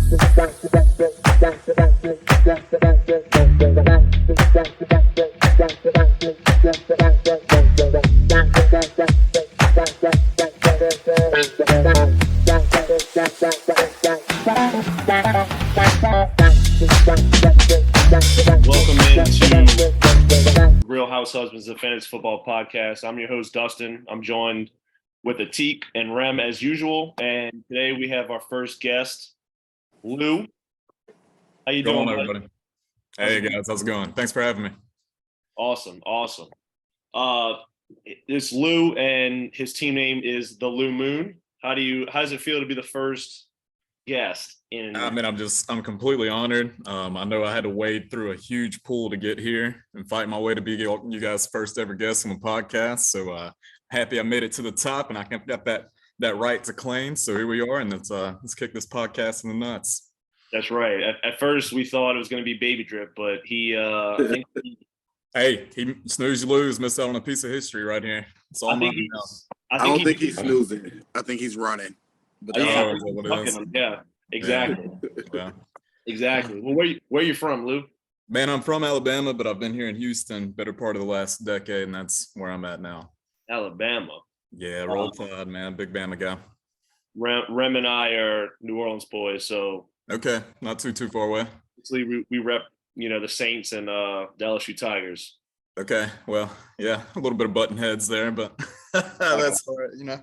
Welcome into Real House Husbands of Fantasy Football Podcast. I'm your host, Dustin. I'm joined with Atique and Rem as usual. And today we have our first guest, Lou. How you doing, everybody? Hey, guys. How's it going? Thanks for having me. Awesome. This Lou and his team name is TheLouMoon. How does it feel to be the first guest in? I mean, I'm completely honored. I know I had to wade through a huge pool to get here and fight my way to be you guys' first ever guest on the podcast. So happy I made it to the top and I got that right to claim. So here we are, and let's kick this podcast in the nuts. That's right. At first we thought it was going to be Baby Drip, but Hey, he snooze you lose, missed out on a piece of history right here. It's all mine now. I don't think he's snoozing. I think he's running. But yeah, exactly. Yeah. Exactly. Well, where you from, Lou? Man, I'm from Alabama, but I've been here in Houston better part of the last decade, and that's where I'm at now. Alabama. Yeah, roll tide, man. Big Bama guy. Rem and I are New Orleans boys, so okay, not too far away. Actually, we rep, the Saints and the LSU Tigers. Okay, well, yeah, a little bit of button heads there, but that's all right,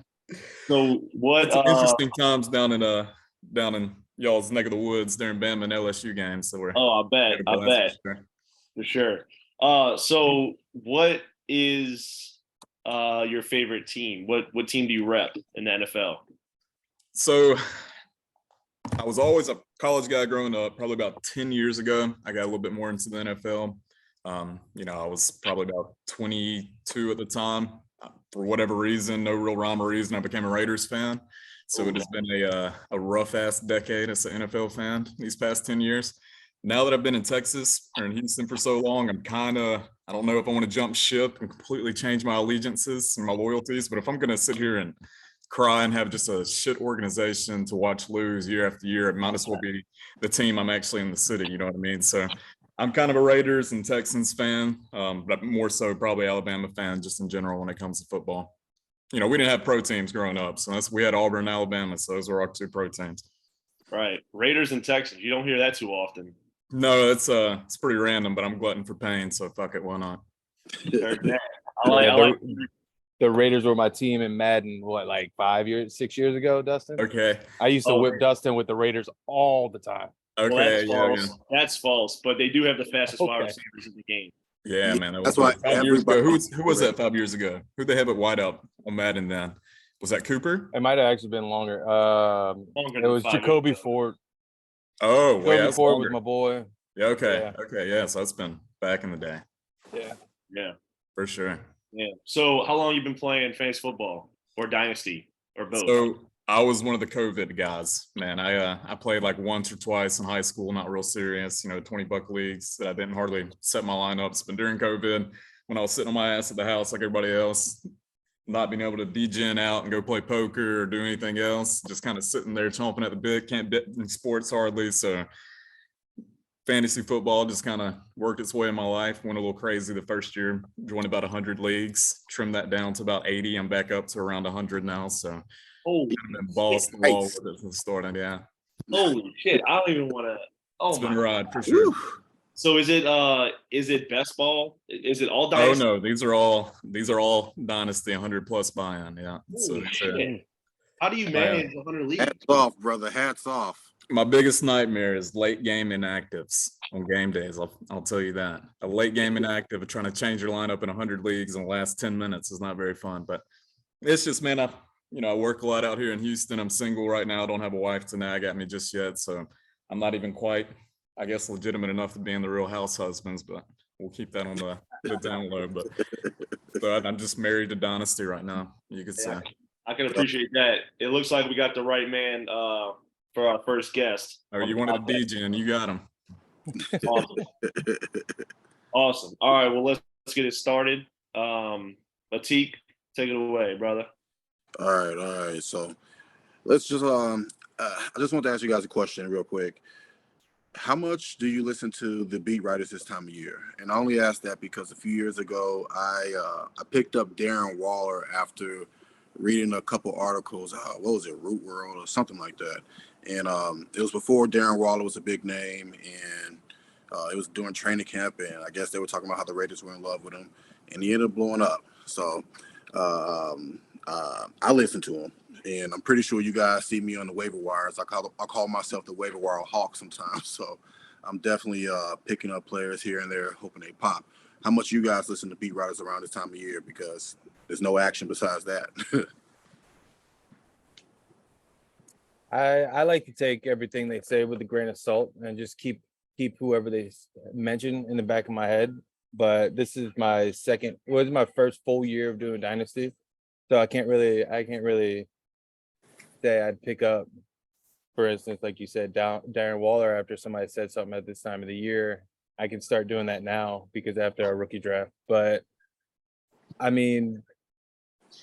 So what? It's interesting times down in y'all's neck of the woods during Bama and LSU games. So I bet for sure. So what is your favorite team? What team do you rep in the NFL? So I was always a college guy growing up. Probably about 10 years ago, I got a little bit more into the NFL. I was probably about 22 at the time. For whatever reason, no real rhyme or reason, I became a Raiders fan. So it has been a rough-ass decade as an NFL fan these past 10 years. Now that I've been in Texas or in Houston for so long, I don't know if I want to jump ship and completely change my allegiances and my loyalties, but if I'm going to sit here and cry and have just a shit organization to watch lose year after year, it might as well be the team I'm actually in the city, you know what I mean? So I'm kind of a Raiders and Texans fan, but more so probably Alabama fan just in general when it comes to football. We didn't have pro teams growing up, so we had Auburn and Alabama, so those were our two pro teams. Right. Raiders and Texans. You don't hear that too often. No, it's pretty random, but I'm glutton for pain, so fuck it, why not? The Raiders were my team in Madden, 6 years ago, Dustin? Okay. I used to whip Dustin with the Raiders all the time. Okay, well, that's false, but they do have the fastest wide receivers in the game. Yeah, man. That's why 5 years ago. Who was that 5 years ago? Who'd they have at wideout on Madden then? Was that Cooper? It might have actually been longer. It was Jacoby Ford. Oh, Jacoby Ford was my boy. Yeah, okay. Yeah. Okay, yeah. So that's been back in the day. Yeah. For sure. Yeah. So how long you been playing fantasy football or dynasty or both? So I was one of the COVID guys, man. I played like once or twice in high school, not real serious, $20 leagues that I didn't hardly set my lineups. But during COVID, when I was sitting on my ass at the house like everybody else, not being able to degen out and go play poker or do anything else, just kind of sitting there chomping at the bit, can't bet in sports hardly. So fantasy football just kind of worked its way in my life. Went a little crazy the first year, joined about 100 leagues, trimmed that down to about 80. I'm back up to around 100 now. So holy balls to the wall with it from starting, yeah. Holy shit! I don't even want to. It's been a ride for sure. So is it best ball? Is it all dynasty? Oh no, these are all dynasty 100 plus buy-in. Yeah. So how do you manage 100 leagues? Hats off, brother. Hats off. My biggest nightmare is late game inactives on game days. I'll tell you that. A late game inactive of trying to change your lineup in 100 leagues in the last 10 minutes is not very fun. But it's just, man, I work a lot out here in Houston. I'm single right now. I don't have a wife to nag at me just yet. So I'm not even quite, I guess, legitimate enough to be in the Real House Husbands, but we'll keep that on the down low. But so I'm just married to Dynasty right now, you could say. I can appreciate that. It looks like we got the right man for our first guest. Oh, you wanted a DJ, you got him. Awesome. All right, well, let's get it started. Atique, take it away, brother. All right. So let's just I just want to ask you guys a question real quick. How much do you listen to the beat writers this time of year? And I only ask that because a few years ago, I picked up Darren Waller after reading a couple articles. What was it, Root World or something like that? And it was before Darren Waller was a big name, and it was during training camp, and I guess they were talking about how the Raiders were in love with him, and he ended up blowing up. So I listened to him. And I'm pretty sure you guys see me on the waiver wires. I call myself the waiver wire hawk sometimes. So I'm definitely picking up players here and there, hoping they pop. How much you guys listen to beat writers around this time of year? Because there's no action besides that. I like to take everything they say with a grain of salt and just keep whoever they mention in the back of my head. But this is my my first full year of doing Dynasty, so I can't really say I'd pick up, for instance, like you said, Darren Waller after somebody said something at this time of the year. I can start doing that now because after our rookie draft. But I mean,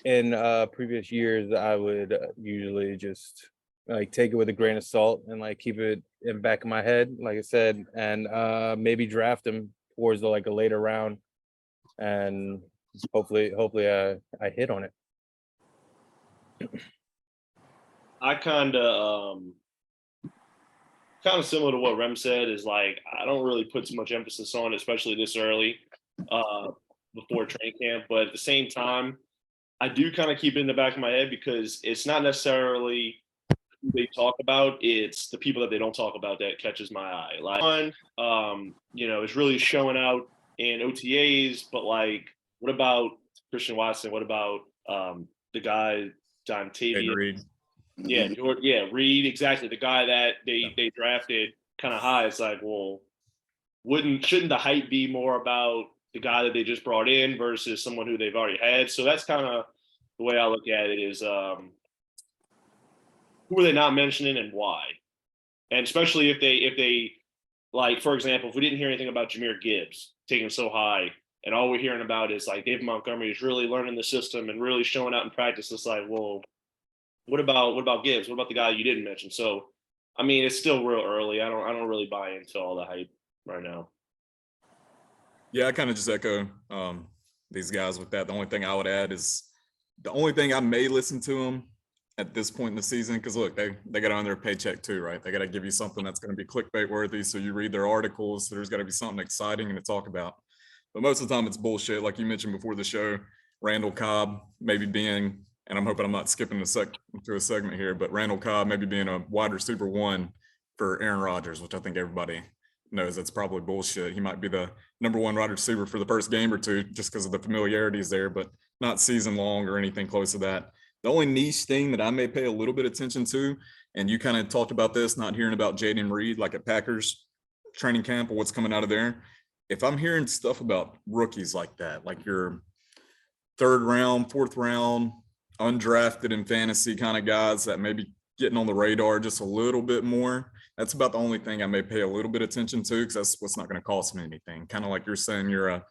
in previous years, I would usually just like take it with a grain of salt and like keep it in the back of my head, like I said, and maybe draft him towards a later round, and hopefully I hit on it. I kind of similar to what Rem said is like I don't really put too much emphasis on, especially this early before training camp. But at the same time, I do kind of keep it in the back of my head because it's not necessarily who they talk about; it's the people that they don't talk about that catches my eye. Like one, it's really showing out in OTAs. But like, what about Christian Watson? What about the guy John Tavian? Reed. Yeah, Reed, exactly. The guy that they drafted kind of high. It's like, well, shouldn't the hype be more about the guy that they just brought in versus someone who they've already had? So that's kind of the way I look at it is who are they not mentioning and why? And especially if they like, for example, if we didn't hear anything about Jahmyr Gibbs taking so high, and all we're hearing about is like David Montgomery is really learning the system and really showing out in practice, it's like, well, what about Gibbs? What about the guy you didn't mention? So, I mean, it's still real early. I don't really buy into all the hype right now. Yeah, I kind of just echo these guys with that. The only thing I would add is the only thing I may listen to them at this point in the season, because look, they got to earn their paycheck too, right? They got to give you something that's going to be clickbait worthy. So you read their articles, so there's got to be something exciting to talk about. But most of the time it's bullshit. Like you mentioned before the show, Randall Cobb maybe being, and I'm hoping I'm not skipping to a segment here, but Randall Cobb maybe being a wide receiver one for Aaron Rodgers, which I think everybody knows that's probably bullshit. He might be the number one wide receiver for the first game or two just because of the familiarities there, but not season long or anything close to that. The only niche thing that I may pay a little bit of attention to, and you kind of talked about this, not hearing about Jaden Reed like at Packers training camp or what's coming out of there. If I'm hearing stuff about rookies like that, like your third round, fourth round, undrafted in fantasy kind of guys that may be getting on the radar just a little bit more, that's about the only thing I may pay a little bit of attention to, because that's what's not going to cost me anything. Kind of like you're saying, you're a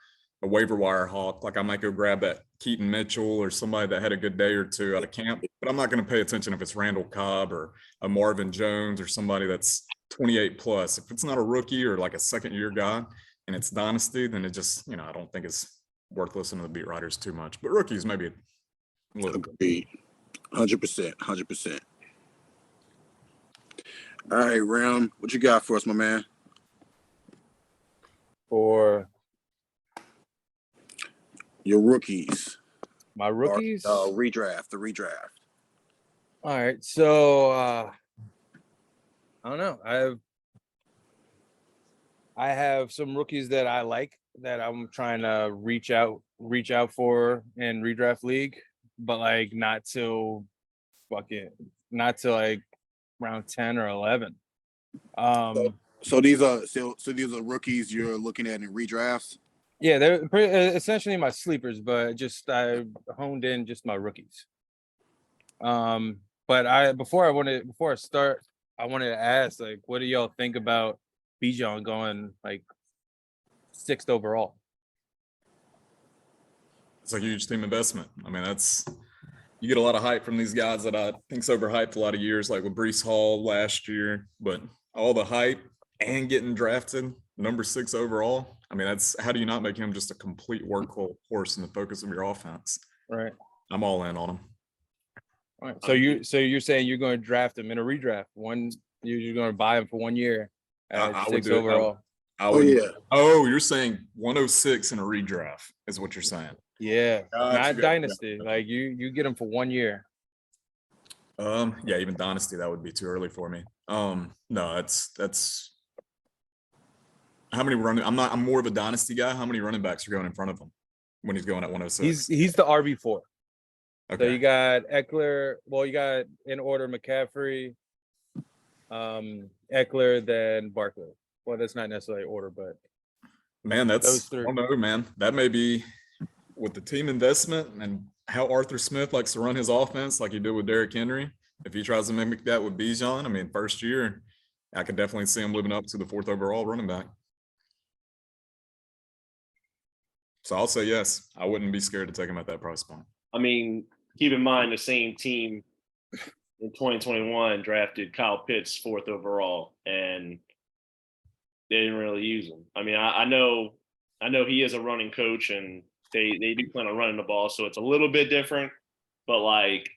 waiver wire hawk. Like I might go grab that Keaton Mitchell or somebody that had a good day or two out of camp, but I'm not going to pay attention if it's Randall Cobb or a Marvin Jones or somebody that's 28 plus. If it's not a rookie or like a second year guy and it's dynasty, then it just, I don't think it's worth listening to the beat writers too much. But rookies, maybe a little bit. Agreed. 100%. 100%. All right, Ram, what you got for us, my man? For your rookies. My rookies? Or, the redraft. All right, so I don't know. I have some rookies that I like that I'm trying to reach out for in redraft league, but like not till like round 10 or 11. So these are rookies you're looking at in redrafts? Yeah, they're essentially my sleepers, but just I honed in just my rookies. But before I start, I wanted to ask, like, what do y'all think about Bijan going like 6th overall? It's a huge team investment. I mean, that's you get a lot of hype from these guys that I think's overhyped a lot of years, like with Brees Hall last year, but all the hype and getting drafted number 6 overall. I mean, how do you not make him just a complete workhorse and the focus of your offense? Right. I'm all in on him. All right. So you're saying you're going to draft him in a redraft. You're going to buy him for 1 year at I would 6 do it. overall. I would. yeah. Oh, you're saying 106 in a redraft is what you're saying. Yeah, Gotcha, not dynasty. Like you get him for 1 year. Yeah, even dynasty, that would be too early for me. No, that's how many running. I'm more of a dynasty guy. How many running backs are going in front of him when he's going at 106? He's the RB4. Okay. So you got Eckler. Well, you got in order McCaffrey, Eckler, then Barkley. Well, that's not necessarily order, but Man, those I three. don't know, man. That may be with the team investment and how Arthur Smith likes to run his offense, like he did with Derrick Henry. If he tries to mimic that with Bijan, I mean, first year, I could definitely see him living up to the 4th overall running back. So I'll say yes. I wouldn't be scared to take him at that price point. I mean, keep in mind the same team in 2021 drafted Kyle Pitts 4th overall, and they didn't really use him. I mean, I know he is a running coach, and they do plan on running the ball, so it's a little bit different. But like,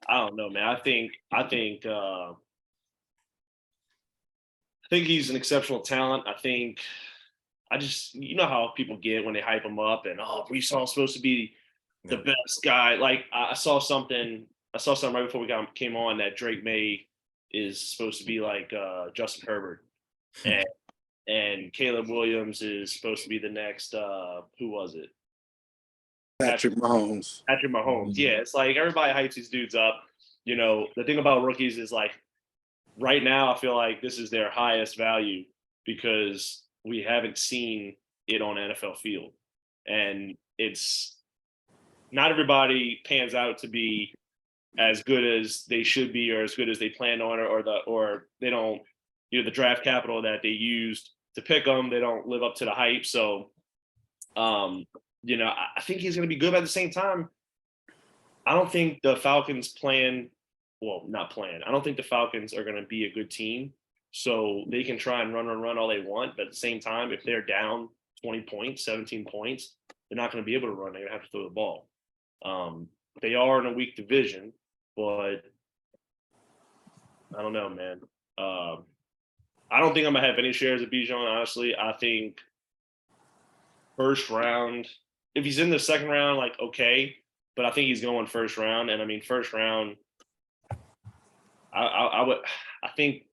I don't know, man. I think he's an exceptional talent. I just, you know how people get when they hype him up, and Brees Hall's supposed to be the best guy. Like I saw something right before we came on that Drake May is supposed to be like Justin Herbert, and Caleb Williams is supposed to be the next who was it? Patrick Mahomes. Patrick Mahomes. Yeah, it's like everybody hypes these dudes up. You know, the thing about rookies is like right now I feel like this is their highest value because we haven't seen it on an NFL field. And it's not everybody pans out to be as good as they should be or as good as they planned on or they don't, the draft capital that they used to pick them, they don't live up to the hype. So I think he's going to be good, but at the same time, I don't think the Falcons I don't think the Falcons are going to be a good team. So they can try and run all they want. But at the same time, if they're down 20 points, 17 points, they're not going to be able to run. They're going to have to throw the ball. They are in a weak division, but I don't know, man. I don't think I'm going to have any shares of Bijan, honestly. I think first round, if he's in the second round, like, okay. But I think he's going first round. And I mean, first round, I think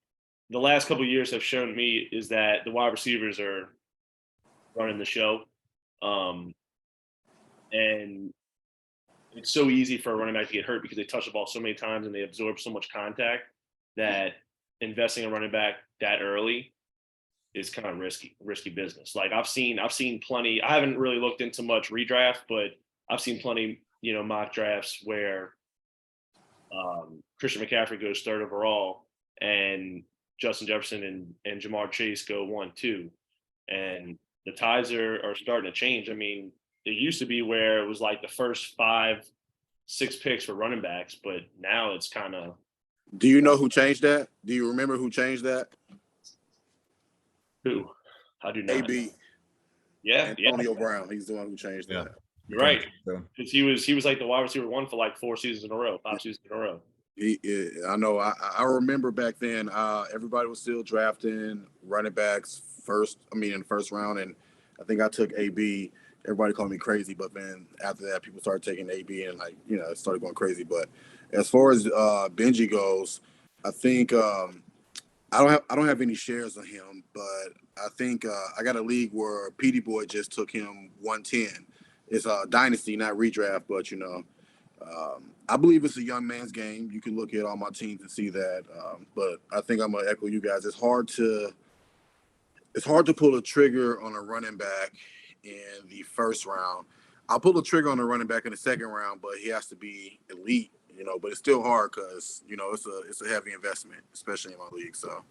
the last couple of years have shown me is that the wide receivers are running the show. And it's so easy for a running back to get hurt because they touch the ball so many times and they absorb so much contact that investing in running back that early is kind of risky business. Like I've seen plenty. I haven't really looked into much redraft, but I've seen plenty, mock drafts where Christian McCaffrey goes 3rd overall and Justin Jefferson and Jamar Chase go 1, 2. And the tides are starting to change. I mean, it used to be where it was like the first 5-6 picks for running backs, but now it's kind of. Do you know who changed that? Do you remember who changed that? Who? I do not. AB. Yeah. Antonio Brown. He's the one who changed that. You're right. Because he was like the wide receiver 1 for like 4 seasons in a row, 5 seasons in a row. I know. I remember back then, everybody was still drafting running backs in the first round, and I think I took AB. Everybody called me crazy, but then after that, people started taking AB, and it started going crazy. But as far as Benji goes, I think I don't have any shares of him, but I think I got a league where PD Boy just took him 110. It's a dynasty, not redraft, but I believe it's a young man's game. You can look at all my teams and see that. But I think I'm gonna echo you guys. It's hard to pull a trigger on a running back in the first round. I'll pull a trigger on a running back in the second round, but he has to be elite, but it's still hard because, it's a heavy investment, especially in my league. So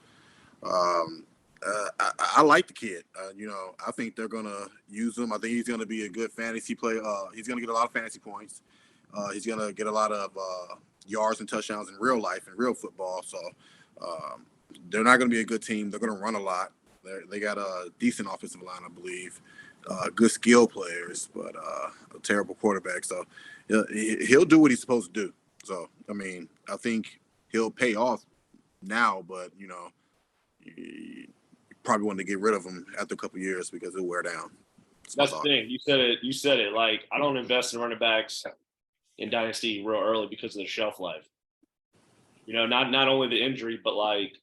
I like the kid. I think they're going to use him. I think he's going to be a good fantasy player. He's going to get a lot of fantasy points. He's gonna get a lot of yards and touchdowns in real life, in real football. So they're not gonna be a good team. They're gonna run a lot. They got a decent offensive line, I believe. Good skill players, but a terrible quarterback. So he'll do what he's supposed to do. So I mean, I think he'll pay off now, but you probably want to get rid of him after a couple of years because he'll wear down. That's the thing. You said it. You said it. Like, I don't invest in running backs in Dynasty real early because of the shelf life. Not only the injury, but like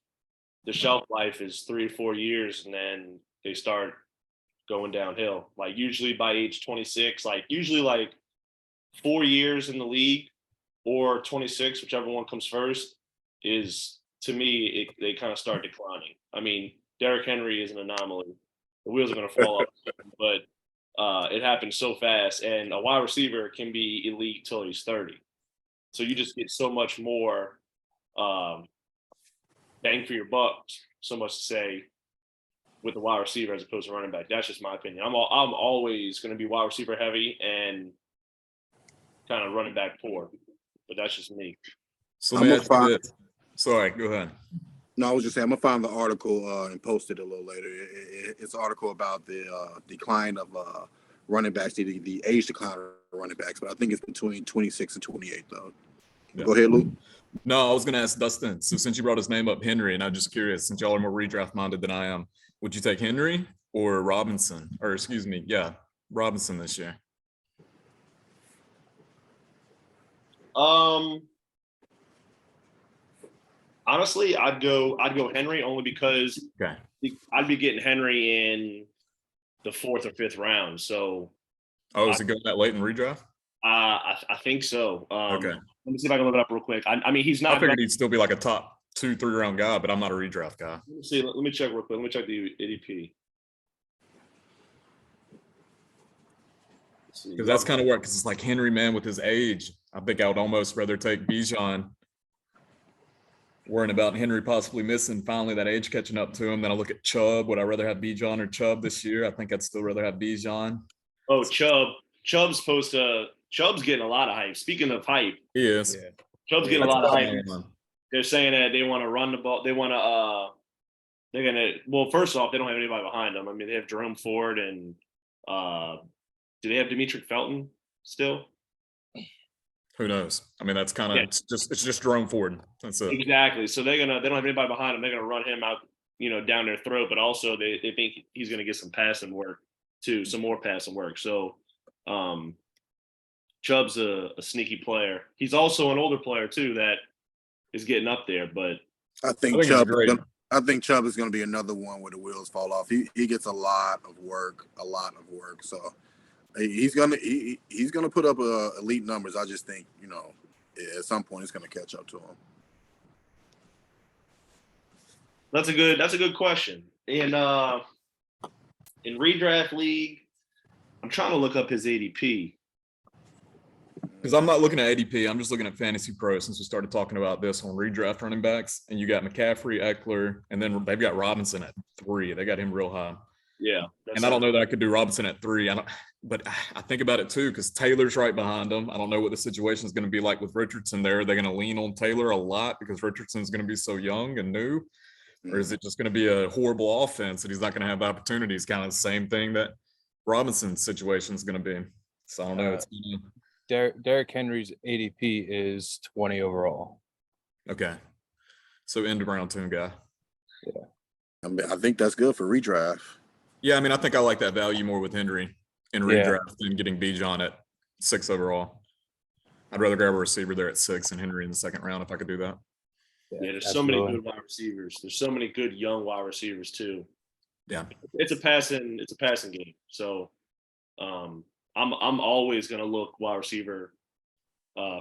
the shelf life is 3 or 4 years, and then they start going downhill. Like usually by age 26, like usually like 4 years in the league or 26, whichever one comes first, is to me they kind of start declining. I mean, Derrick Henry is an anomaly. The wheels are going to fall off, but it happens so fast. And a wide receiver can be elite till he's 30. So you just get so much more bang for your buck, so much to say, with a wide receiver as opposed to running back. That's just my opinion. I'm always going to be wide receiver heavy and kind of running back poor, but that's just me. So let me ask you this. Sorry, go ahead. No, I was just saying, I'm gonna find the article and post it a little later. It's an article about the decline of running backs, the age decline of running backs, but I think it's between 26 and 28 though. Yeah. Go ahead, Lou. No, I was gonna ask Dustin. So since you brought his name up, Henry, and I'm just curious, since y'all are more redraft minded than I am, would you take Henry or Robinson? Or excuse me, Robinson this year? Honestly, I'd go Henry only because I'd be getting Henry in the 4th or 5th round. So is it going that late in redraft? I think so. Okay. Let me see if I can look it up real quick. I mean, he's not. I figured he'd still be like a top 2-3 round guy, but I'm not a redraft guy. Let me see. Let me check real quick. Let me check the ADP. Because that's kind of where, because it's like Henry, man, with his age, I think I would almost rather take Bijan, worrying about Henry possibly missing finally that age catching up to him. Then I look at Chubb. Would I rather have Bijan or Chubb this year? I think I'd still rather have Bijan. Oh, Chubb's getting a lot of hype. Speaking of hype, he is. Yeah. Chubb's getting a lot of hype. They're saying that they want to run the ball. They want to. They're gonna. Well, first off, they don't have anybody behind them. I mean, they have Jerome Ford and. Do they have Demetri Felton still? Who knows? I mean, that's kind of it's just Jerome Ford. That's it. Exactly. So they don't have anybody behind them. They're gonna run him out, down their throat. But also they think he's gonna get some passing work too, some more passing work. So, Chubb's a sneaky player. He's also an older player too that is getting up there. But I think Chubb is going to be another one where the wheels fall off. He gets a lot of work. So he's gonna put up elite numbers. I just think at some point it's gonna catch up to him. That's a good question. In redraft league, I'm trying to look up his ADP. Because I'm not looking at ADP, I'm just looking at Fantasy Pro since we started talking about this on redraft running backs. And you got McCaffrey, Eckler, and then they've got Robinson at 3. They got him real high. Yeah. And I don't know that I could do Robinson at 3. But I think about it too, because Taylor's right behind him. I don't know what the situation is going to be like with Richardson there. They're going to lean on Taylor a lot because Richardson's going to be so young and new. Or is it just going to be a horrible offense that he's not going to have opportunities? Kind of the same thing that Robinson's situation is going to be. So I don't know. Derrick Henry's ADP is 20 overall. Okay. So end of round 2 guy. Yeah. I think that's good for redraft. Yeah, I mean, I think I like that value more with Henry in redraft than getting Bijan at 6 overall. I'd rather grab a receiver there at 6 and Henry in the 2nd round if I could do that. Yeah, there's so many good wide receivers. There's so many good young wide receivers too. Yeah. It's a passing game. So I'm always gonna look wide receiver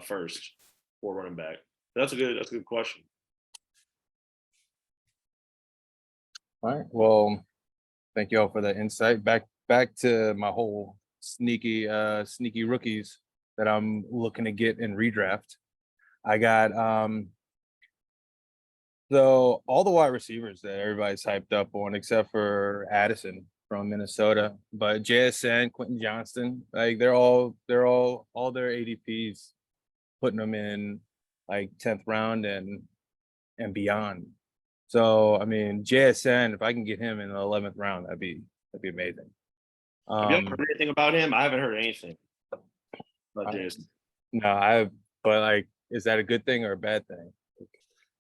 first for running back. That's a good question. All right. Well, thank you all for that insight. Back to my whole sneaky rookies that I'm looking to get in redraft. I got so all the wide receivers that everybody's hyped up on, except for Addison from Minnesota. But JSN, Quentin Johnston, like they're all their ADPs putting them in like 10th round and beyond. So I mean, JSN, if I can get him in the 11th round, that'd be amazing. Have you ever heard anything about him? I haven't heard anything about Jason. No, but like, is that a good thing or a bad thing?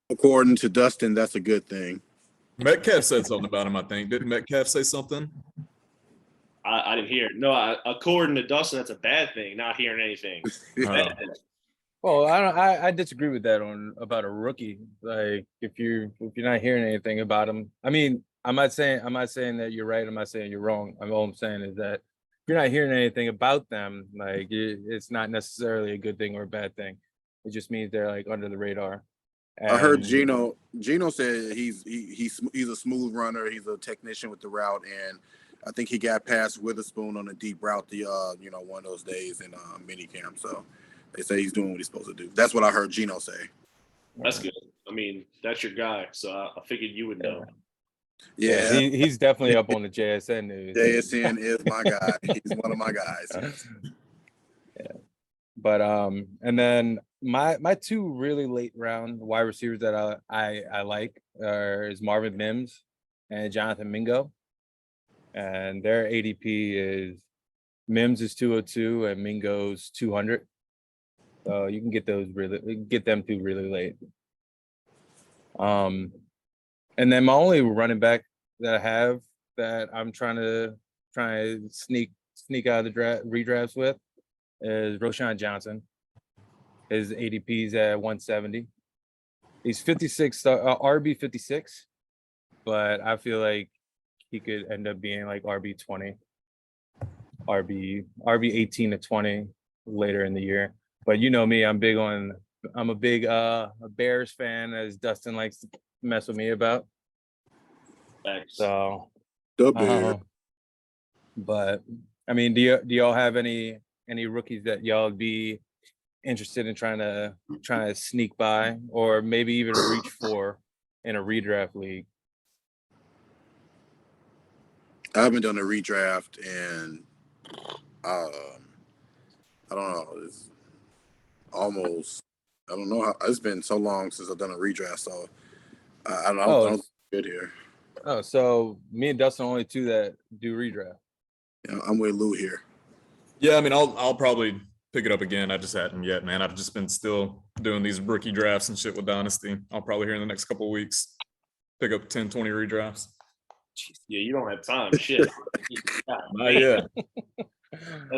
According to Dustin, that's a good thing. Metcalf said something about him, I think. Didn't Metcalf say something? I didn't hear it. No, according to Dustin, that's a bad thing. Not hearing anything. Well, I disagree with that about a rookie. Like if you're not hearing anything about him, I mean, I'm not saying that you're right. I'm not saying you're wrong. All I'm saying is that if you're not hearing anything about them, like it's not necessarily a good thing or a bad thing. It just means they're like under the radar. I heard Gino said he's a smooth runner. He's a technician with the route, and I think he got past Witherspoon on a deep route one of those days in minicamp. So they say he's doing what he's supposed to do. That's what I heard Gino say. That's good. I mean, that's your guy, so I figured you would know. Yeah, he's definitely up on the JSN news. JSN is my guy. He's one of my guys. Yeah, but and then my two really late round wide receivers that I like is Marvin Mims and Jonathan Mingo, and their ADP is Mims is 202 and Mingo's 200. So you can get them two really late. And then my only running back that I have that I'm trying to sneak out of the redrafts with is Roschon Johnson. His ADP is at 170. He's 56, RB 56, but I feel like he could end up being like RB 20, RB 18 to 20 later in the year. But you know me, I'm a big Bears fan, as Dustin likes to mess with me about. Thanks. So, The but I mean, do y'all have any rookies that y'all would be interested in trying to sneak by, or maybe even reach for in a redraft league? I haven't done a redraft in I don't know. It's almost, I don't know. It's been so long since I've done a redraft, so I don't good here. Oh, so me and Dustin are only two that do redraft. Yeah, I'm with Lou here. Yeah, I mean, I'll probably pick it up again. I just hadn't yet, man. I've just been still doing these rookie drafts and shit with Dynasty. I'll probably here in the next couple of weeks pick up 10, 20 redrafts. Yeah, you don't have time. Shit. Not yet.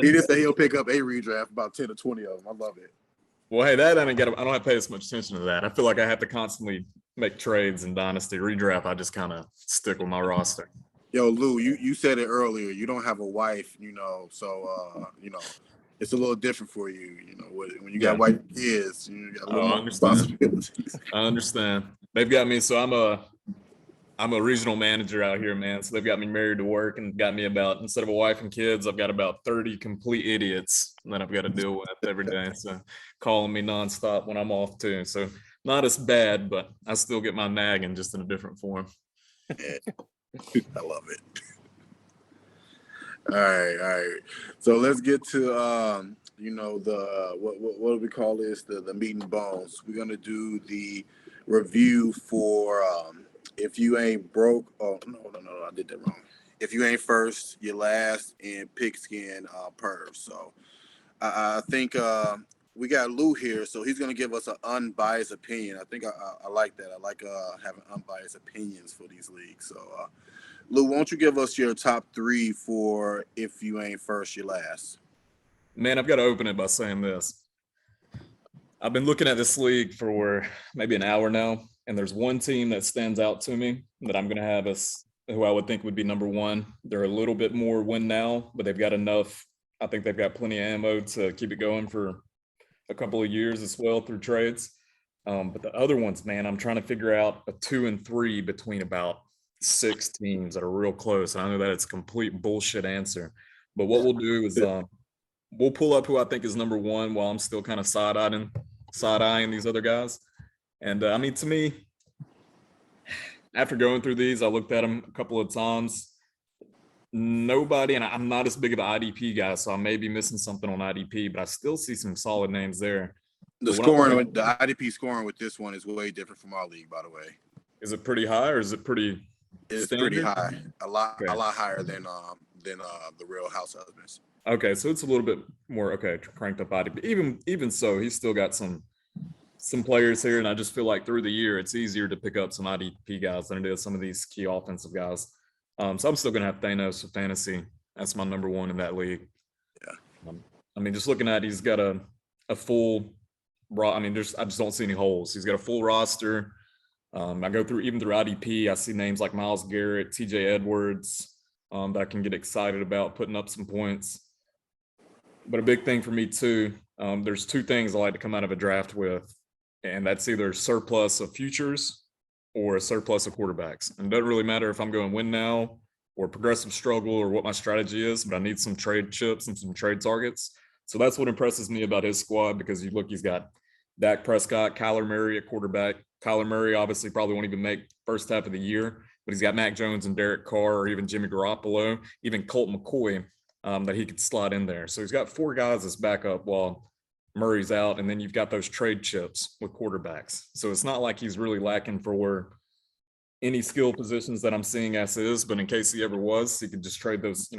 He just said he'll pick up a redraft, about 10 to 20 of them. I love it. Well, hey, I don't have to pay as much attention to that. I feel like I have to constantly make trades in Dynasty. Redraft, I just kind of stick with my roster. Yo, Lou, you said it earlier. You don't have a wife, so it's a little different for you. When you got white kids, you got a little more responsibilities. I understand. They've got me, so I'm a regional manager out here, man. So they've got me married to work and got me about, instead of a wife and kids, I've got about 30 complete idiots that I've got to deal with every day. So calling me nonstop when I'm off too. So not as bad, but I still get my nagging, just in a different form. Yeah. I love it. All right. So let's get to what do we call this? The meat and bones. We're gonna do the review for if you ain't broke. Oh no, I did that wrong. If you ain't first, you're last in pigskin pervs. So I think we got Lou here, so he's gonna give us an unbiased opinion. I think I like that. I like having unbiased opinions for these leagues. So Lou, won't you give us your top three for if you ain't first, you're last? Man, I've got to open it by saying this. I've been looking at this league for maybe an hour now, and there's one team that stands out to me that I'm going to have as who I would think would be number one. They're a little bit more win now, but they've got enough. I think they've got plenty of ammo to keep it going for a couple of years as well through trades. But the other ones, man, I'm trying to figure out a 2 and 3 between about 6 teams that are real close. And I know that it's a complete bullshit answer, but what we'll do is we'll pull up who I think is number one while I'm still kind of side-eyeing these other guys. And I mean, to me, after going through these, I looked at them a couple of times. nobody, and I'm not as big of an IDP guy, so I may be missing something on IDP, but I still see some solid names there. The scoring, the IDP scoring with this one is way different from our league, by the way. Is it pretty high or is it pretty? It's standard? pretty high, a lot Okay. higher than the Real House Husbands. Okay, so it's a little bit more cranked up IDP. Even so, he's still got some players here, and I just feel like through the year it's easier to pick up some IDP guys than it is some of these key offensive guys. So I'm still gonna have Thanos for fantasy. That's my number one in that league. Yeah. I mean, just looking at he's got a full I mean, I just don't see any holes. He's got a full roster. I go through IDP, I see names like Myles Garrett, TJ Edwards, that I can get excited about putting up some points. But a big thing for me too, there's two things I like to come out of a draft with, and that's either surplus of futures or a surplus of quarterbacks. And it doesn't really matter if I'm going win now or progressive struggle or what my strategy is, but I need some trade chips and some trade targets. So that's what impresses me about his squad, because you look, he's got Dak Prescott, Kyler Murray at quarterback. Kyler Murray obviously probably won't even make first half of the year, but he's got Mac Jones and Derek Carr, or even Jimmy Garoppolo, even Colt McCoy, that he could slide in there. So he's got four guys as backup while Murray's out, and then you've got those trade chips with quarterbacks. So it's not like he's really lacking for any skill positions that I'm seeing as is, but in case he ever was, he could just trade those,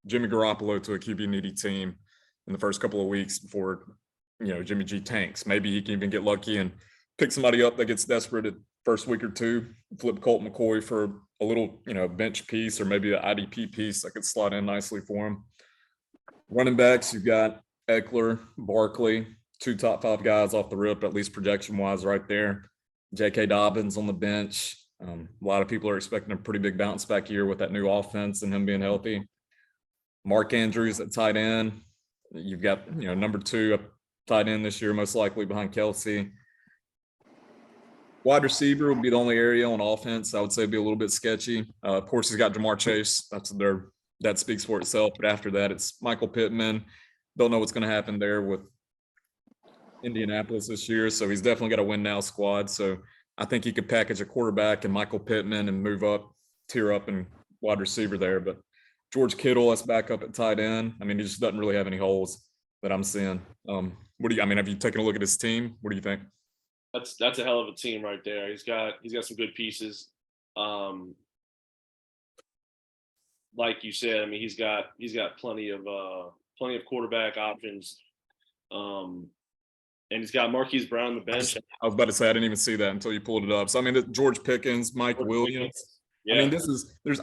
Jimmy Garoppolo to a QB needy team in the first couple of weeks before, Jimmy G tanks. Maybe he can even get lucky and pick somebody up that gets desperate at first week or two, flip Colt McCoy for a little, bench piece or maybe an IDP piece that could slot in nicely for him. Running backs, you've got Eckler, Barkley, two top five guys off the rip, at least projection-wise right there. J.K. Dobbins on the bench. A lot of people are expecting a pretty big bounce back year with that new offense and him being healthy. Mark Andrews at tight end. You've got, number two tight end this year, most likely behind Kelsey. Wide receiver would be the only area on offense I would say be a little bit sketchy. Of course, he's got Jamar Chase. That speaks for itself. But after that, it's Michael Pittman. Don't know what's going to happen there with Indianapolis this year. So he's definitely got a win now squad. So I think he could package a quarterback and Michael Pittman and move up, tier up and wide receiver there. But George Kittle, let's back up at tight end. I mean, he just doesn't really have any holes that I'm seeing. Have you taken a look at his team? What do you think? That's a hell of a team right there. He's got some good pieces. Like you said, I mean, he's got plenty of quarterback options. And he's got Marquise Brown on the bench. I was about to say I didn't even see that until you pulled it up. So I mean, George Pickens, Mike Williams. Yeah. I mean,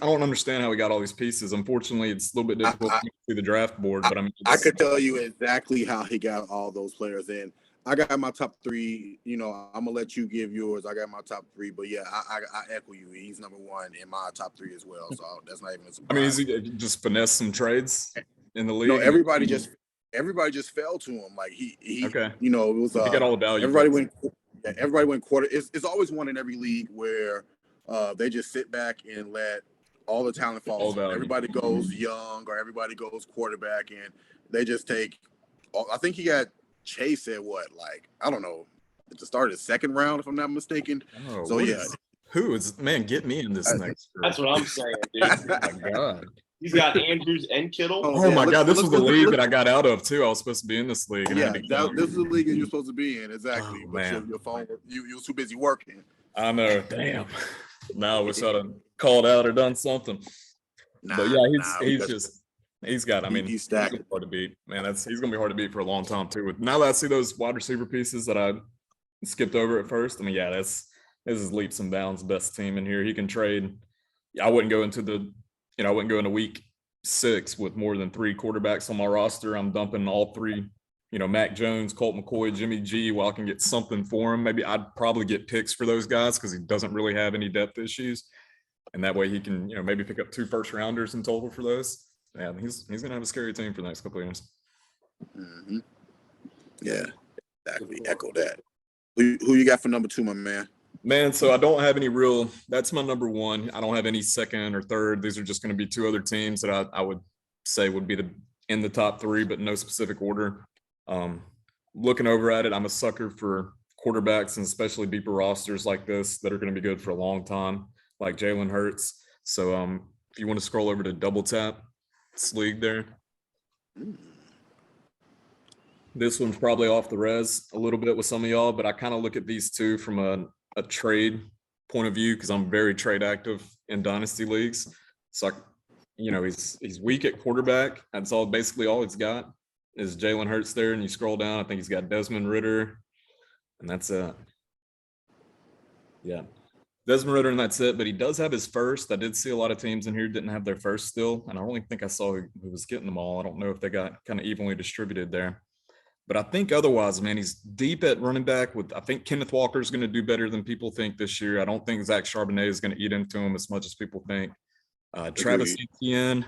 I don't understand how we got all thee pieces. Unfortunately, it's a little bit difficult to see the draft board, but I could tell you exactly how he got all those players in. I got my top three. I'm gonna let you give yours. I got my top three, but yeah, I echo you. He's number one in my top three as well. So that's not even a surprise. I mean, is he just finesse some trades in the league? No, everybody just fell to him. Like he okay. It was he got all the value. Everybody went quarter. It's always one in every league where they just sit back and let all the talent fall. Everybody goes young or everybody goes quarterback, and they just take. I think he got Chase at I don't know, at the start of the second round, if I'm not mistaken. Oh, so yeah. Who is get me in this next group. That's what I'm saying, dude. Oh my god. He's got Andrews and Kittle. Oh my god, this was the league that I got out of too. I was supposed to be in this league. Yeah, this is the league that you're supposed to be in, exactly. Oh, but your phone, you were too busy working. I know. Damn. Now I wish I'd have called out or done something. But yeah, he's got. I mean, he's hard to beat. Man, he's gonna be hard to beat for a long time too. Now that I see those wide receiver pieces that I skipped over at first, I mean, yeah, this is leaps and bounds best team in here. He can trade. I wouldn't go into week 6 with more than 3 quarterbacks on my roster. I'm dumping all 3. Mac Jones, Colt McCoy, Jimmy G. While I can get something for him, maybe I'd probably get picks for those guys because he doesn't really have any depth issues, and that way he can maybe pick up 2 first rounders in total for those. Yeah, he's gonna have a scary team for the next couple of years. Mm-hmm. Yeah, exactly. Echo that. Who you got for number 2, my man? Man, so I don't have any real. That's my number 1. I don't have any second or third. These are just going to be 2 other teams that I would say would be in the top 3, but no specific order. Looking over at it, I'm a sucker for quarterbacks and especially deeper rosters like this that are going to be good for a long time, like Jalen Hurts. So if you want to scroll over to double tap this league there. This one's probably off the res a little bit with some of y'all, but I kind of look at these two from a trade point of view because I'm very trade active in dynasty leagues. So, he's weak at quarterback. That's basically all he's got is Jalen Hurts there. And you scroll down, I think he's got Desmond Ridder, and that's it. Yeah. Desmond Ridder, and that's it. But he does have his first. I did see a lot of teams in here didn't have their first still, and I don't think I saw who was getting them all. I don't know if they got kind of evenly distributed there. But I think otherwise, man, he's deep at running back. I think Kenneth Walker is going to do better than people think this year. I don't think Zach Charbonnet is going to eat into him as much as people think. Travis Etienne,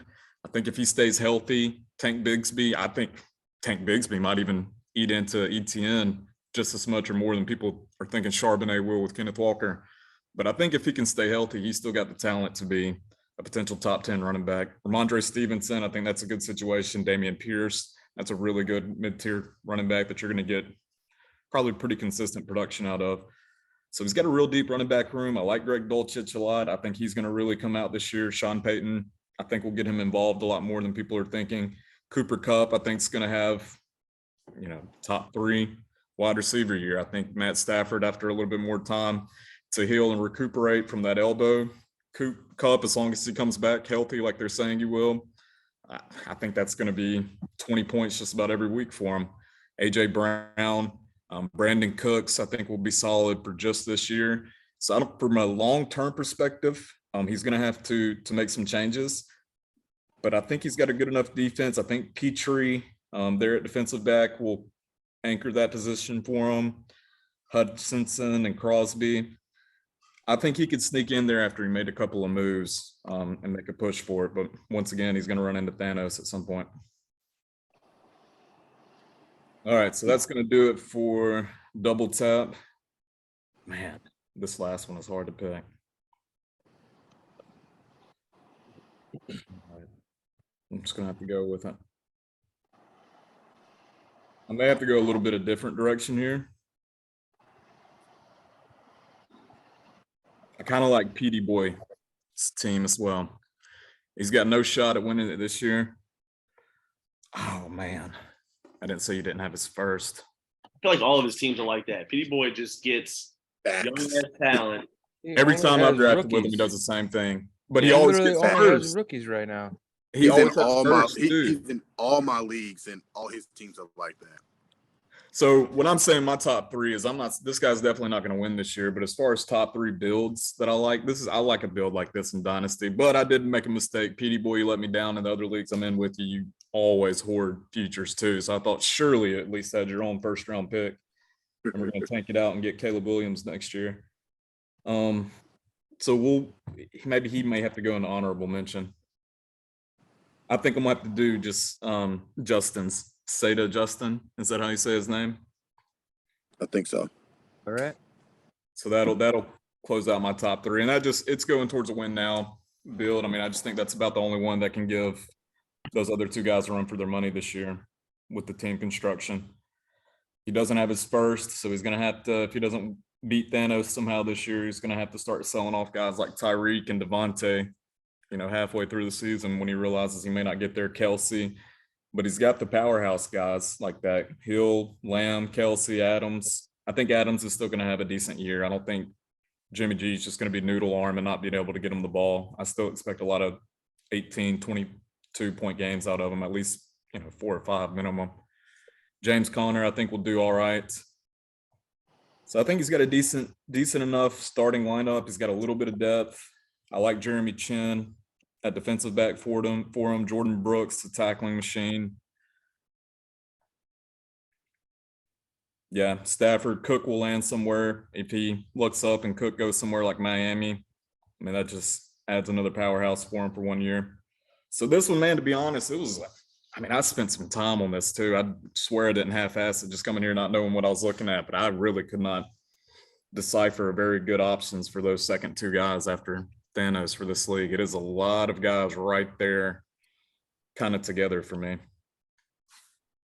I think if he stays healthy, I think Tank Bigsby might even eat into Etienne just as much or more than people are thinking Charbonnet will with Kenneth Walker. But I think if he can stay healthy, he's still got the talent to be a potential top 10 running back. Ramondre Stevenson, I think that's a good situation. Damian Pierce, that's a really good mid-tier running back that you're going to get probably pretty consistent production out of. So he's got a real deep running back room. I like Greg Dulcich a lot. I think he's going to really come out this year. Sean Payton, I think will get him involved a lot more than people are thinking. Cooper Kupp, I think is going to have, top 3 wide receiver year. I think Matt Stafford, after a little bit more time to heal and recuperate from that elbow, Kupp, as long as he comes back healthy, like they're saying he will, I think that's going to be 20 points just about every week for him. AJ Brown, Brandon Cooks, I think will be solid for just this year. So from a long-term perspective, he's going to have to make some changes, but I think he's got a good enough defense. I think Petrie there at defensive back will anchor that position for him. Hutchinson and Crosby, I think he could sneak in there after he made a couple of moves and make a push for it. But once again, he's going to run into Thanos at some point. All right, so that's going to do it for double tap. Man, this last one is hard to pick. All right. I'm just going to have to go with it. I may have to go a little bit of different direction here. I kind of like PD Boy's team as well. He's got no shot at winning it this year. Oh, man. I didn't say he didn't have his first. I feel like all of his teams are like that. Petey Boy just gets young ass talent. Every time I've drafted with him, he does the same thing. But he He always literally gets only has first. rookies right now. He always has first, he's in all my leagues, and all his teams are like that. So what I'm saying, my top 3 is this guy's definitely not going to win this year. But as far as top 3 builds that I like, I like a build like this in Dynasty. But I did make a mistake. Petey Boy, you let me down in the other leagues I'm in with you. You always hoard futures too. So I thought surely you at least had your own first round pick. And we're going to tank it out and get Caleb Williams next year. So maybe he may have to go into honorable mention. I think I'm going to have to do just Justin's. Seda Justin, is that how you say his name? I think so. All right. So that'll close out my top 3, and it's going towards a win now build. I mean, I just think that's about the only one that can give those other 2 guys a run for their money this year with the team construction. He doesn't have his first, so he's going to have to, if he doesn't beat Thanos somehow this year, he's going to have to start selling off guys like Tyreek and Devontae, halfway through the season when he realizes he may not get there. Kelsey. But he's got the powerhouse guys like that. Hill, Lamb, Kelsey, Adams. I think Adams is still going to have a decent year. I don't think Jimmy G is just going to be noodle arm and not being able to get him the ball. I still expect a lot of 18, 22-point games out of him, at least 4 or 5 minimum. James Conner, I think, will do all right. So I think he's got a decent enough starting lineup. He's got a little bit of depth. I like Jeremy Chin at defensive back for him. Jordan Brooks, the tackling machine. Yeah, Stafford, Cook will land somewhere. If he looks up and Cook goes somewhere like Miami, I mean, that just adds another powerhouse for him for 1 year. So this one, man, to be honest, I spent some time on this too. I swear I didn't half-ass it, just coming here not knowing what I was looking at, but I really could not decipher very good options for those second 2 guys after Thanos for this league. It is a lot of guys right there kind of together for me.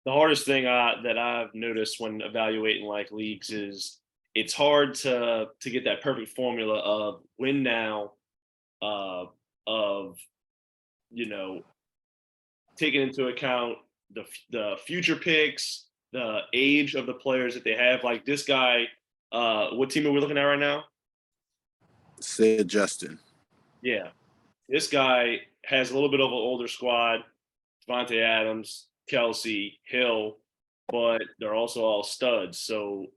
The hardest thing that I've noticed when evaluating like leagues is it's hard to get that perfect formula of win now, of taking into account the future picks, the age of the players that they have. Like this guy, what team are we looking at right now? Said Justin. Yeah, this guy has a little bit of an older squad. Devontae Adams, Kelsey, Hill, but they're also all studs. So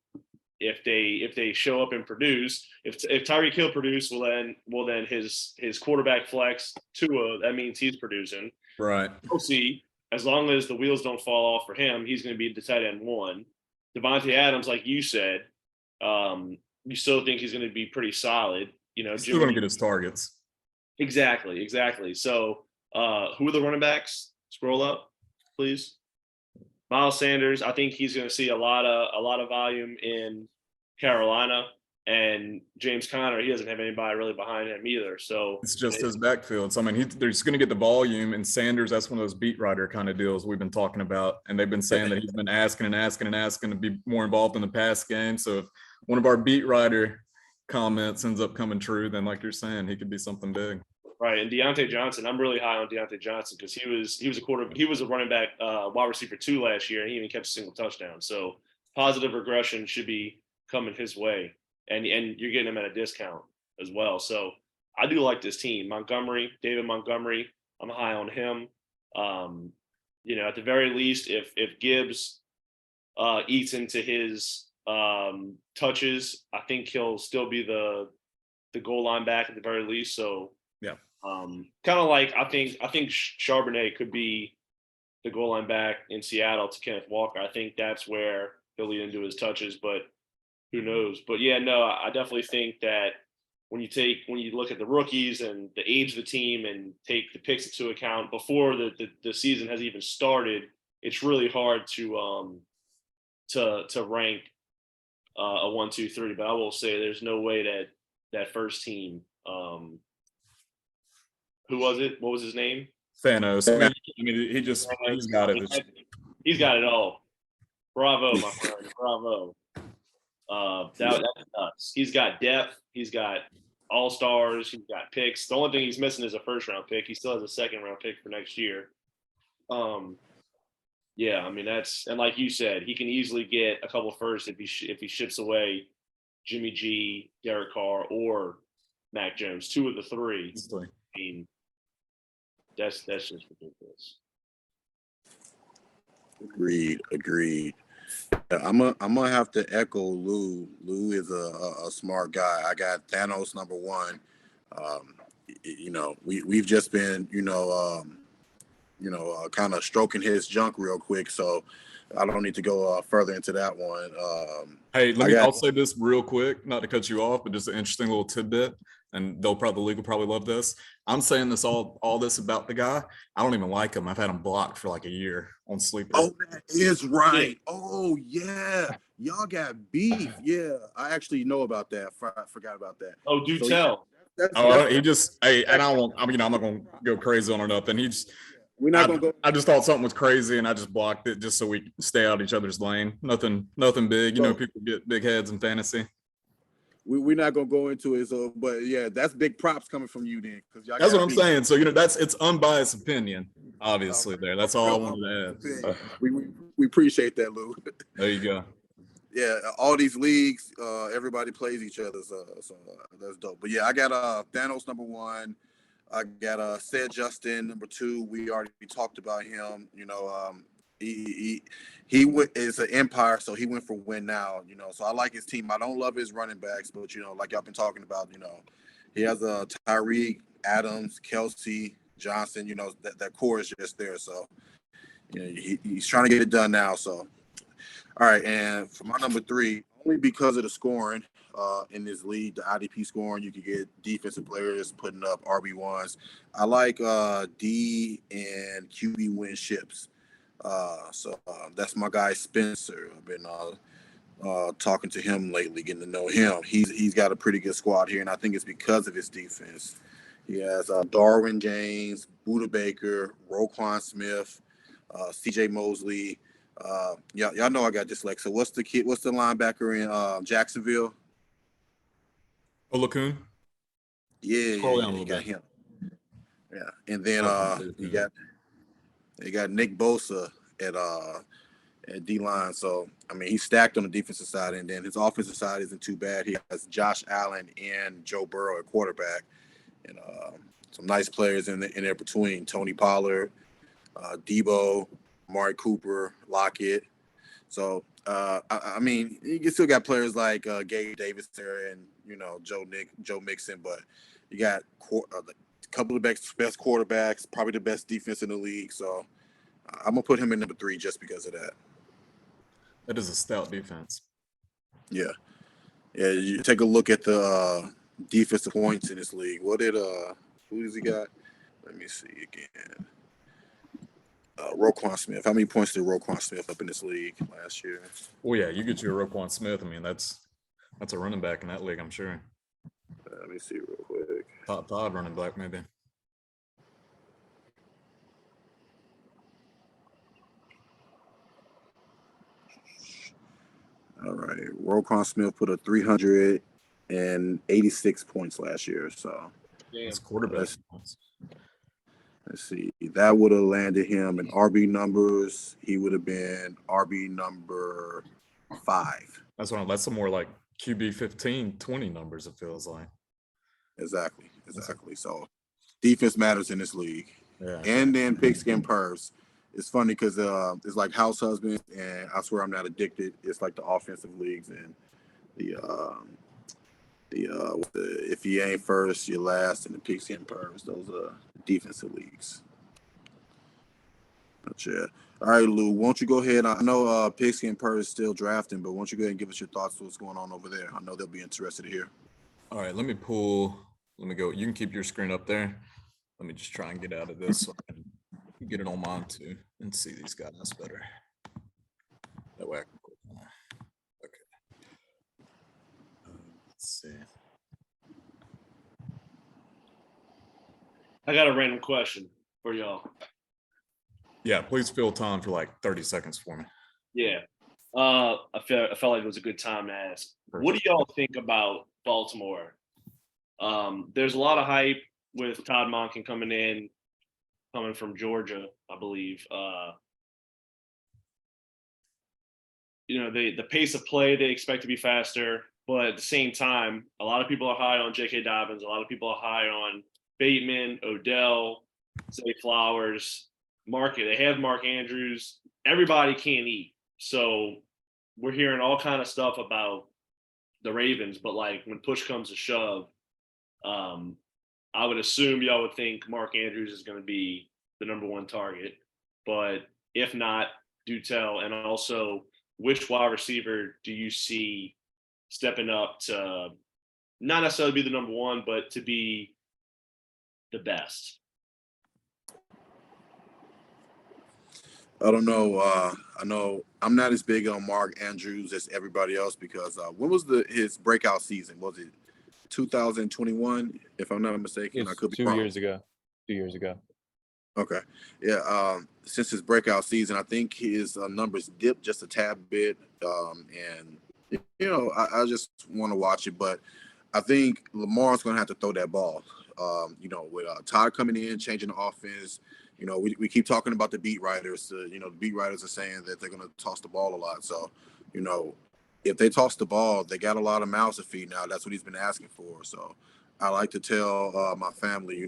if they show up and produce, if Tyreek Hill produce, well then his quarterback flex Tua, that means he's producing. Right. We'll see. As long as the wheels don't fall off for him, he's going to be the tight end one. Devontae Adams, like you said, you still think he's going to be pretty solid. He's still going to get his targets. Exactly. So who are the running backs? Scroll up, please. Miles Sanders, I think he's going to see a lot of volume in Carolina, and James Conner, he doesn't have anybody really behind him either. So it's just his backfield. So I mean, they're just going to get the volume, and Sanders, that's one of those beat writer kind of deals we've been talking about, and they've been saying that he's been asking to be more involved in the pass game. So if one of our beat writer comments ends up coming true, then like you're saying, he could be something big. Right, and Deontay Johnson, I'm really high on Deontay Johnson because he was a running back, wide receiver 2 last year, and he even kept a single touchdown. So positive regression should be coming his way, and you're getting him at a discount as well. So I do like this team. David Montgomery, I'm high on him. At the very least, if Gibbs eats into his touches, I think he'll still be the goal line back at the very least. So yeah. Kind of like I think Charbonnet could be the goal line back in Seattle to Kenneth Walker. I think that's where he'll lead into his touches, but who knows? But yeah, no, I definitely think that when you look at the rookies and the age of the team and take the picks into account before the season has even started, it's really hard to rank a 1, 2, 3. But I will say there's no way that first team. Who was it? What was his name? Thanos. I mean, he's got it. He's got it all. Bravo, my friend. Bravo. That's nuts. He's got depth. He's got all-stars. He's got picks. The only thing he's missing is a first-round pick. He still has a second-round pick for next year. Yeah, I mean and like you said, he can easily get a couple firsts if he ships away Jimmy G, Derek Carr, or Mac Jones, 2 of the 3. I mean, that's just ridiculous. Agreed. I'm gonna have to echo Lou. Lou is a smart guy. I got Thanos number 1. We've just been kind of stroking his junk real quick, so I don't need to go further into that one. Hey, I'll say this real quick, not to cut you off, but just an interesting little tidbit, and the league will probably love this. I'm saying this all this about the guy. I don't even like him. I've had him blocked for like a year on Sleeper. Oh, that is right. Oh yeah, y'all got beef. Yeah, I actually know about that. I forgot about that. Oh, do tell. He just and I'm not gonna go crazy on it up, and we're not gonna go. I just thought something was crazy, and I just blocked it just so we stay out each other's lane. Nothing big. People get big heads in fantasy. We're not gonna go into it. So, but yeah, that's big props coming from you then, because that's what I'm saying. So it's unbiased opinion, obviously. That's all I wanted to add. We appreciate that, Lou. There you go. Yeah, all these leagues, everybody plays each other, so that's dope. But yeah, I got Thanos number 1. I got said Justin number 2. We already talked about him. He is an empire, so he went for win now. So I like his team. I don't love his running backs, but like y'all been talking about, he has Tyreek, Adams, Kelsey, Johnson. That core is just there. So he's trying to get it done now. So all right, and for my number 3, only because of the scoring. In this league, the IDP scoring, you can get defensive players putting up RB1s. I like D and QB win ships. So that's my guy Spencer. I've been talking to him lately, getting to know him. He's got a pretty good squad here, and I think it's because of his defense. He has Darwin James, Buda Baker, Roquan Smith, CJ Mosley. Y'all know I got dyslexia. What's the linebacker in Jacksonville? LouMoon. Yeah, Scroll down a you little got bit. him. Yeah, and then you got Nick Bosa at D line. So I mean, he's stacked on the defensive side, and then his offensive side isn't too bad. He has Josh Allen and Joe Burrow at quarterback, and some nice players in there between Tony Pollard, Debo, Amari Cooper, Lockett. So I mean, you still got players like Gabe Davis there, and Joe Mixon, but you got a couple of best quarterbacks, probably the best defense in the league. So I'm gonna put him in number 3 just because of that. That is a stout defense. Yeah. You take a look at the defensive points in this league. Who does he got? Let me see again. Roquan Smith. How many points did Roquan Smith up in this league last year? Well, yeah, you get you a Roquan Smith. I mean, that's a running back in that league, I'm sure. Let me see real quick. Top 5 running back, maybe. All right. Roquan Smith put up 386 points last year. So That's quarterback. let's see. That would have landed him in RB numbers. He would have been RB number 5. That's some more like QB 15, 20 numbers, it feels like. Exactly. So defense matters in this league. Yeah. And then Pigskin Pervs. It's funny because it's like house husbands, and I swear I'm not addicted. It's like the offensive leagues and the if you ain't first, you're last, and the Pigskin Pervs. Those are defensive leagues. But yeah. All right, Lou, won't you go ahead? I know Pigskin Pervs is still drafting, but won't you go ahead and give us your thoughts on what's going on over there? I know they'll be interested to hear. All right, let me go. You can keep your screen up there. Let me just try and get out of this so I can get it on mine too and see these guys better. That way I can click on. Okay. Let's see. I got a random question for y'all. Yeah, please fill time for like 30 seconds for me. Yeah. I felt like it was a good time to ask. Perfect. What do y'all think about Baltimore? There's a lot of hype with Todd Monken coming from Georgia, I believe. The pace of play they expect to be faster, but at the same time, a lot of people are high on J.K. Dobbins. A lot of people are high on Bateman, Odell, Zay Flowers, They have Mark Andrews. Everybody can't eat. So we're hearing all kind of stuff about the Ravens, but like when push comes to shove, I would assume y'all would think Mark Andrews is going to be the number 1 target. But if not, do tell. And also, which wide receiver do you see stepping up to not necessarily be the number 1, but to be the best? I don't know. I know I'm not as big on Mark Andrews as everybody else because when was his breakout season? Was it 2021? If I'm not mistaken, I could be 2 wrong. years ago. 2 years ago. Okay. Yeah. Since his breakout season, I think his numbers dipped just a tad bit. And I just want to watch it, but I think Lamar's going to have to throw that ball. With Todd coming in, changing the offense. We keep talking about the beat writers. The beat writers are saying that they're going to toss the ball a lot. So, if they toss the ball, they got a lot of mouths to feed now. That's what he's been asking for. So, I like to tell my family,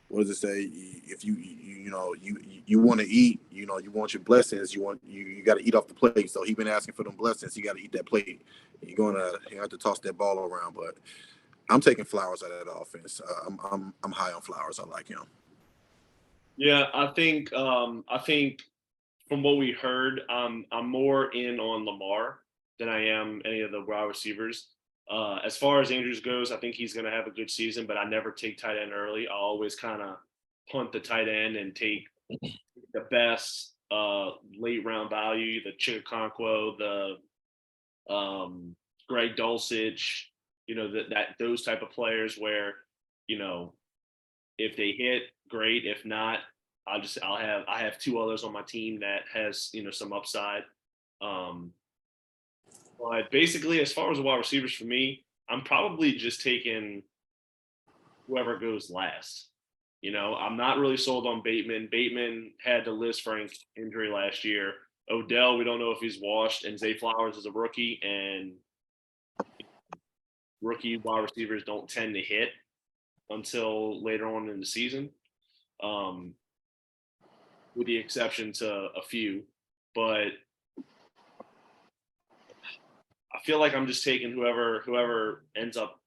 what does it say? If you want to eat, you want your blessings. You got to eat off the plate. So he's been asking for them blessings. You got to eat that plate. You have to toss that ball around. But I'm taking Flowers out of that offense. I'm high on Flowers. I like him. Yeah, I think from what we heard, I'm more in on Lamar than I am any of the wide receivers. As far as Andrews goes, I think he's going to have a good season, but I never take tight end early. I always kind of punt the tight end and take the best late round value, the Chigakonkwo, the Greg Dulcich, those type of players where, if they hit, great. If not, I have 2 others on my team that has, some upside. But basically, as far as the wide receivers for me, I'm probably just taking whoever goes last. I'm not really sold on Bateman. Bateman had the list for an injury last year. Odell, we don't know if he's washed, and Zay Flowers is a rookie, and rookie wide receivers don't tend to hit until later on in the season, with the exception to a few. But I feel like I'm just taking whoever ends up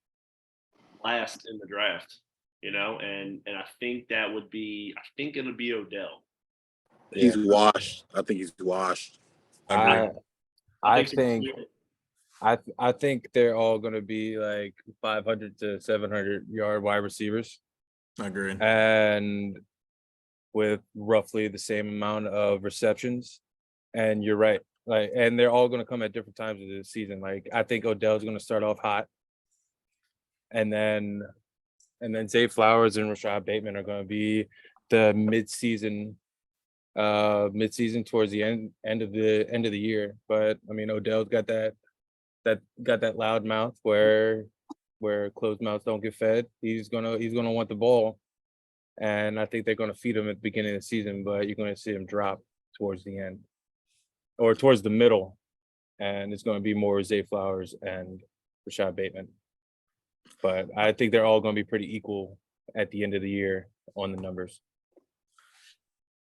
last in the draft, and I think it'll be Odell. He's washed. I think he's washed. I I think I think they're all going to be like 500 to 700 yard wide receivers, I agree. and with roughly the same amount of receptions. And you're right, and they're all going to come at different times of the season. Like, I think Odell's going to start off hot, and then Zay Flowers and Rashad Bateman are going to be the mid-season towards the end of the year. But I mean, Odell's got that loud mouth where closed mouths don't get fed. He's gonna want the ball, and I think they're gonna feed him at the beginning of the season, but you're gonna see him drop towards the end or towards the middle, and it's gonna be more Zay Flowers and Rashad Bateman. But I think they're all gonna be pretty equal at the end of the year on the numbers.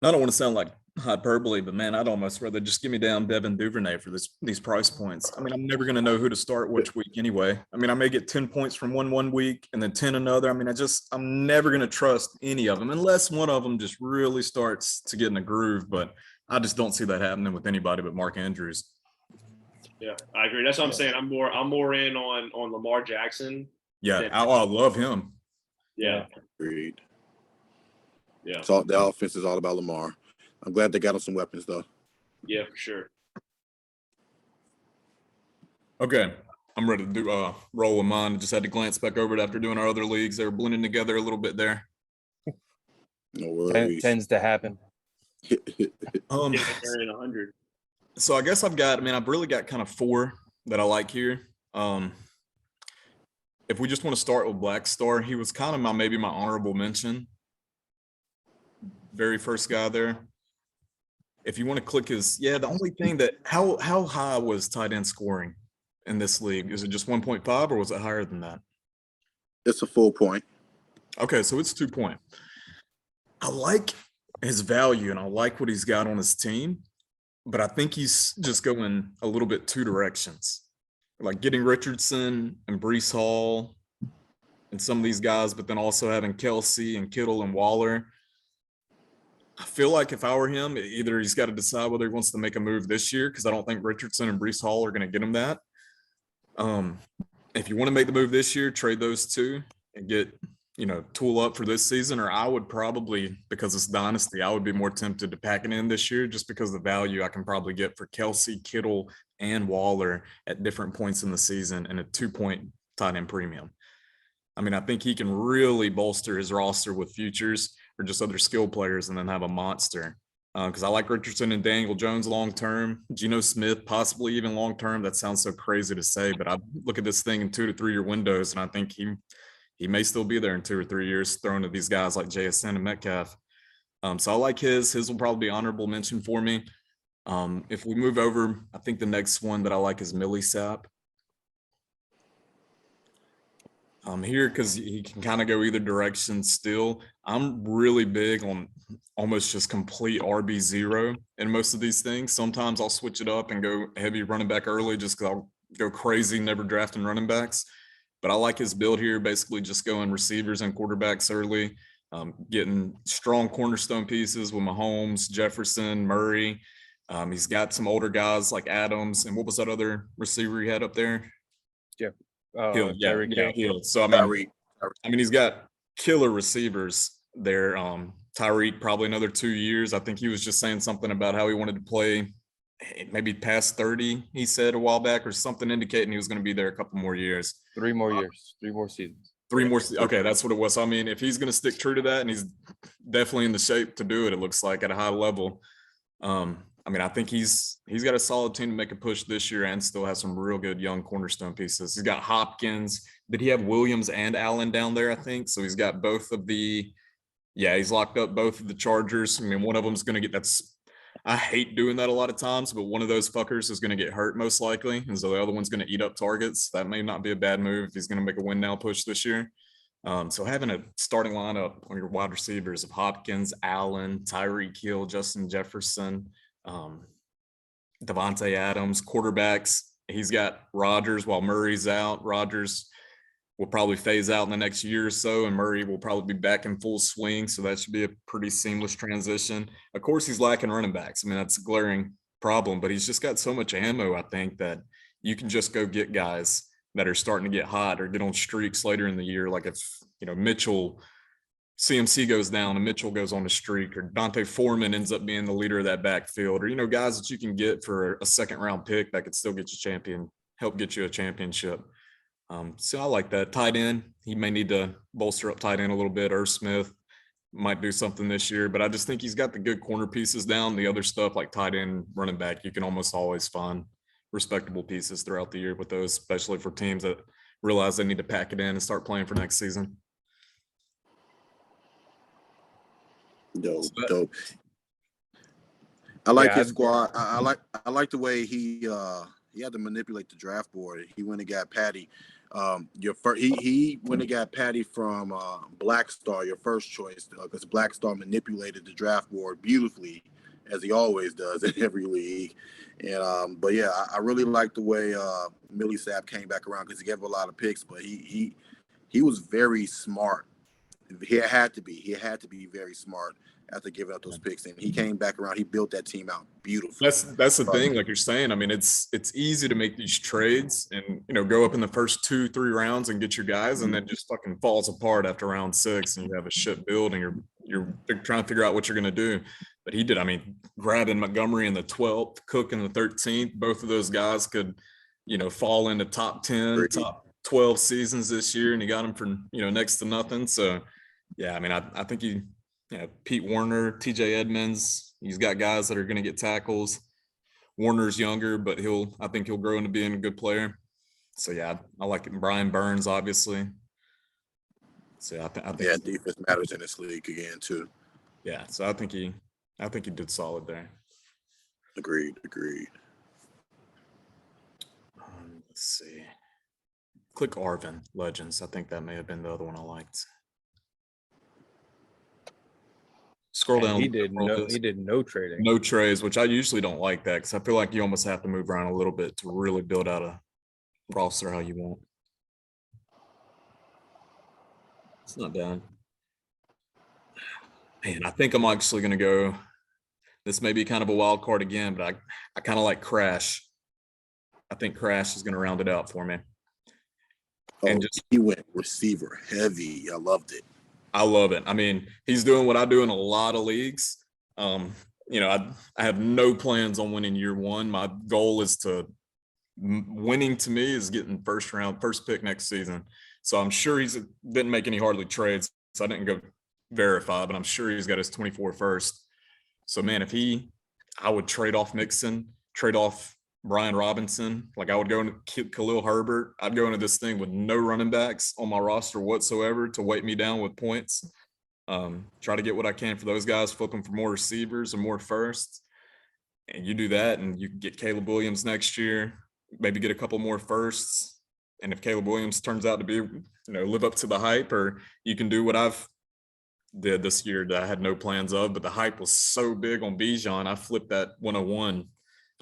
I don't want to sound like hyperbole, but man, I'd almost rather just give me down Devin Duvernay for these price points. I mean, I'm never going to know who to start which week anyway. I mean, I may get 10 points from one week and then 10 another. I mean, I'm never going to trust any of them unless one of them just really starts to get in a groove. But I just don't see that happening with anybody but Mark Andrews. Yeah, I agree. That's what I'm saying. I'm more in on Lamar Jackson. Yeah, I love him. Yeah. Agreed. Yeah. So the offense is all about Lamar. I'm glad they got him some weapons, though. Yeah, for sure. Okay, I'm ready to do roll with mine. Just had to glance back over it after doing our other leagues. They were blending together a little bit there. No worries. Tends to happen. They're in 100. So I guess I've really got kind of four that I like here. If we just want to start with Black Star, he was kind of maybe my honorable mention. Very first guy there. If you want to click the only thing that how high was tight end scoring in this league? Is it just 1.5 or was it higher than that? It's a full point. Okay, so it's 2 point. I like his value and I like what he's got on his team, but I think he's just going a little bit two directions. Like getting Richardson and Breece Hall and some of these guys, but then also having Kelsey and Kittle and Waller. I feel like if I were him, either he's got to decide whether he wants to make a move this year, because I don't think Richardson and Breece Hall are going to get him that. If you want to make the move this year, trade those two and get, tool up for this season. Or I would probably, because it's dynasty, I would be more tempted to pack it in this year just because the value I can probably get for Kelsey, Kittle, and Waller at different points in the season and a 2 point tight end premium. I mean, I think he can really bolster his roster with futures or just other skill players and then have a monster. Because I like Richardson and Daniel Jones long-term, Geno Smith possibly even long-term. That sounds so crazy to say, but I look at this thing in 2 to 3 year windows, and I think he may still be there in 2 or 3 years, thrown to these guys like JSN and Metcalf. So I like his. His will probably be honorable mention for me. If we move over, I think the next one that I like is Millsap. Here, because he can kind of go either direction still. I'm really big on almost just complete RB0 in most of these things. Sometimes I'll switch it up and go heavy running back early just because I'll go crazy never drafting running backs. But I like his build here, basically just going receivers and quarterbacks early, getting strong cornerstone pieces with Mahomes, Jefferson, Murray. He's got some older guys like Adams. And what was that other receiver he had up there? Yeah. Hill, Hill. So Tyreek. He's got killer receivers there. Tyreek probably another 2 years. I think he was just saying something about how he wanted to play maybe past 30. He said a while back or something indicating he was going to be there a couple more years. 3 more years, 3 more seasons. 3 more. Okay, that's what it was. So, if he's going to stick true to that, and he's definitely in the shape to do it, it looks like at a high level. I think he's got a solid team to make a push this year and still has some real good young cornerstone pieces. He's got Hopkins. Did he have Williams and Allen down there, I think? So he's got both of the Yeah, he's locked up both of the Chargers. I mean, one of them's going to get I hate doing that a lot of times, but one of those fuckers is going to get hurt most likely. And so the other one's going to eat up targets. That may not be a bad move if he's going to make a win now push this year. So having a starting lineup on your wide receivers of Hopkins, Allen, Tyreek Hill, Justin Jefferson, Devontae Adams, quarterbacks. He's got Rodgers while Murray's out. Rodgers will probably phase out in the next year or so, and Murray will probably be back in full swing. So that should be a pretty seamless transition. Of course, he's lacking running backs. I mean, that's a glaring problem, but he's just got so much ammo, I think, that you can just go get guys that are starting to get hot or get on streaks later in the year. Like if, Mitchell, CMC goes down and Mitchell goes on a streak, or Dante Foreman ends up being the leader of that backfield, or, guys that you can get for a second round pick that could still get you help get you a championship. So I like that. Tight end, he may need to bolster up tight end a little bit. Irv Smith might do something this year, but I just think he's got the good corner pieces down. The other stuff like tight end, running back, you can almost always find respectable pieces throughout the year with those, especially for teams that realize they need to pack it in and start playing for next season. Dope. I like his squad. I like the way he had to manipulate the draft board. He went and got Patty. He went and got Patty from Black Star, your first choice, because Black Star manipulated the draft board beautifully, as he always does in every league. And but yeah, I really like the way Millie Sapp came back around, because he gave a lot of picks, but he was very smart. He had to be very smart after giving up those picks, and he came back around. He built that team out beautifully. That's the thing, like you're saying. I mean, it's easy to make these trades and go up in the first 2-3 rounds and get your guys, and then just fucking falls apart after round 6, and you have a shit build, and you're trying to figure out what you're gonna do. But he did. I mean, grabbing Montgomery in the 12th, Cook in the 13th, both of those guys could, fall into top 10, top 12 seasons this year, and he got them for next to nothing. So yeah, I mean, I think Pete Warner, TJ Edmonds, he's got guys that are going to get tackles. Warner's younger, but I think he'll grow into being a good player. So yeah, I like it. Brian Burns, obviously. So I think defense matters in this league again too. Yeah, so I think he did solid there. Agreed. Let's see. Click Arvin Legends. I think that may have been the other one I liked. Scroll down. He did no trading. No trades, which I usually don't like that, because I feel like you almost have to move around a little bit to really build out a roster how you want. It's not bad. Man, I think I'm actually going to go. This may be kind of a wild card again, but I kind of like Crash. I think Crash is going to round it out for me. He went receiver heavy. I loved it. I love it. I mean, he's doing what I do in a lot of leagues. I have no plans on winning year one. My goal is winning to me is getting first pick next season. So I'm sure he didn't make any hardly trades. So I didn't go verify, but I'm sure he's got his 24 first. So man, I would trade off Mixon, trade off Brian Robinson. Like I would go into Khalil Herbert. I'd go into this thing with no running backs on my roster whatsoever to weight me down with points. Try to get what I can for those guys, flip them for more receivers or more firsts. And you do that, and you can get Caleb Williams next year, maybe get a couple more firsts. And if Caleb Williams turns out to be, live up to the hype, or you can do what I've did this year that I had no plans of, but the hype was so big on Bijan, I flipped that 101.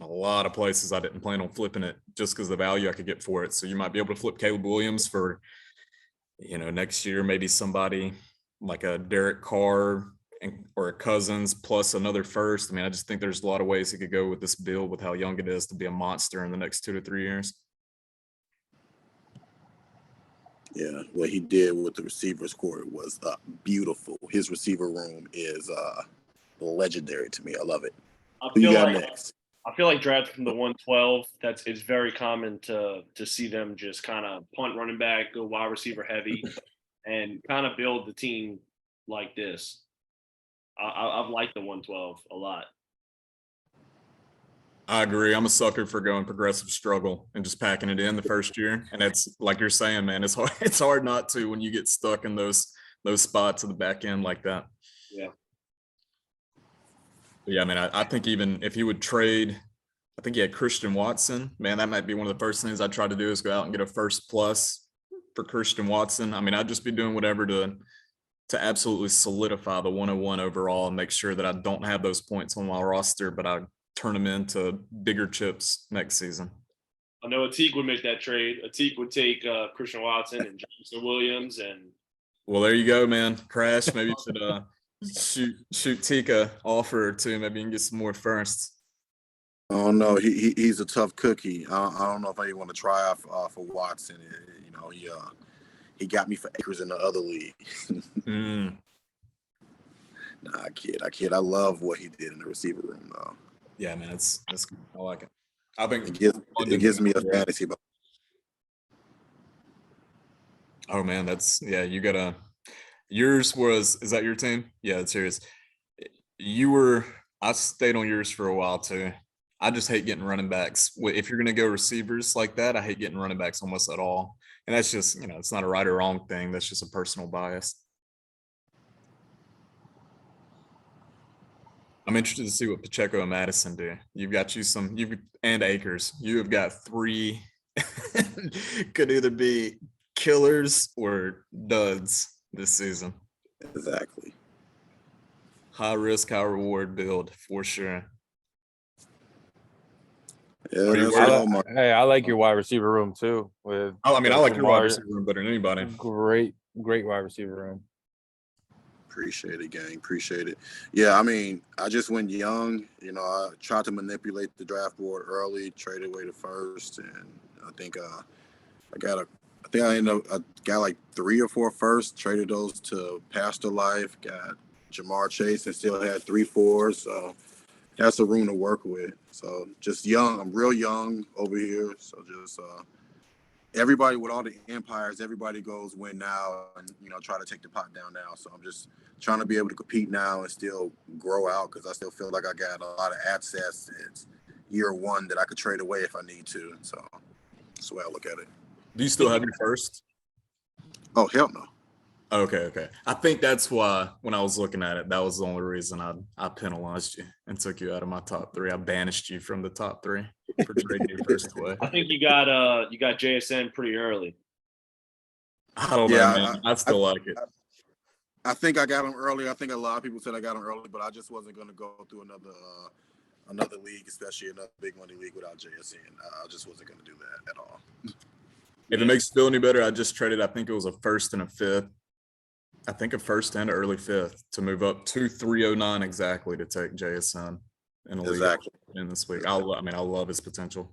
A lot of places I didn't plan on flipping it just because the value I could get for it. So you might be able to flip Caleb Williams for, next year, maybe somebody like a Derek Carr or a Cousins plus another first. I mean, I just think there's a lot of ways he could go with this build with how young it is to be a monster in the next 2 to 3 years. Yeah, what he did with the receivers core was beautiful. His receiver room is legendary to me. I love it. Who you got next? I feel like drafting from the 112, it's very common to see them just kind of punt running back, go wide receiver heavy, and kind of build the team like this. I've liked the 112 a lot. I agree. I'm a sucker for going progressive struggle and just packing it in the first year. And it's like you're saying, man, it's hard. It's hard not to when you get stuck in those those spots at the back end like that. Yeah. Yeah, I mean, I think even if he would trade, I think he had Christian Watson. Man, that might be one of the first things I'd try to do is go out and get a first plus for Christian Watson. I mean, I'd just be doing whatever to absolutely solidify the 101 overall and make sure that I don't have those points on my roster, but I turn them into bigger chips next season. I know Atique would make that trade. Atique would take Christian Watson and Jameson Williams and. Well, there you go, man. Crash. Maybe you should shoot Tika offer or two. Maybe you can get some more firsts. Oh no, he's a tough cookie. I don't know if I even want to try out for Watson. You know, he got me for acres in the other league. Mm. Nah, I kid. I love what he did in the receiver room, though. Yeah, man, that's good. I like it. I think it gives me a fantasy. Oh man, you gotta. Yours is that your team? Yeah, it's yours. I stayed on yours for a while too. I just hate getting running backs. If you're gonna go receivers like that, I hate getting running backs almost at all. And that's just, it's not a right or wrong thing. That's just a personal bias. I'm interested to see what Pacheco and Madison do. And Akers. You have got three could either be killers or duds this season. Exactly. High risk, high reward build for sure. Yeah, I like your wide receiver room too. I like your wide receiver room better than anybody. Great wide receiver room. Appreciate it, gang. Appreciate it. Yeah, I mean, I just went young. I tried to manipulate the draft board early, traded away the first, and I think I got like 3 or 4 firsts, traded those to Pastor Life, got Jamar Chase, and still had 3 4s. So that's a room to work with. So just young. I'm real young over here. So just everybody with all the empires, everybody goes win now and, try to take the pot down now. So I'm just trying to be able to compete now and still grow out because I still feel like I got a lot of assets. It's year one that I could trade away if I need to. So that's the way I look at it. Do you still have your first? Oh, hell no. Okay. I think that's why when I was looking at it, that was the only reason I penalized you and took you out of my top 3. I banished you from the top 3 for trading your first away. I think you got JSN pretty early. I don't know, man. I still like it. I think I got him early. I think a lot of people said I got him early, but I just wasn't going to go through another league, especially another big money league without JSN. I just wasn't going to do that at all. If it makes you feel any better, I just traded, I think it was a first and a fifth. I think a first and an early fifth to move up to 309 exactly to take JSN in the league in this week. I love his potential.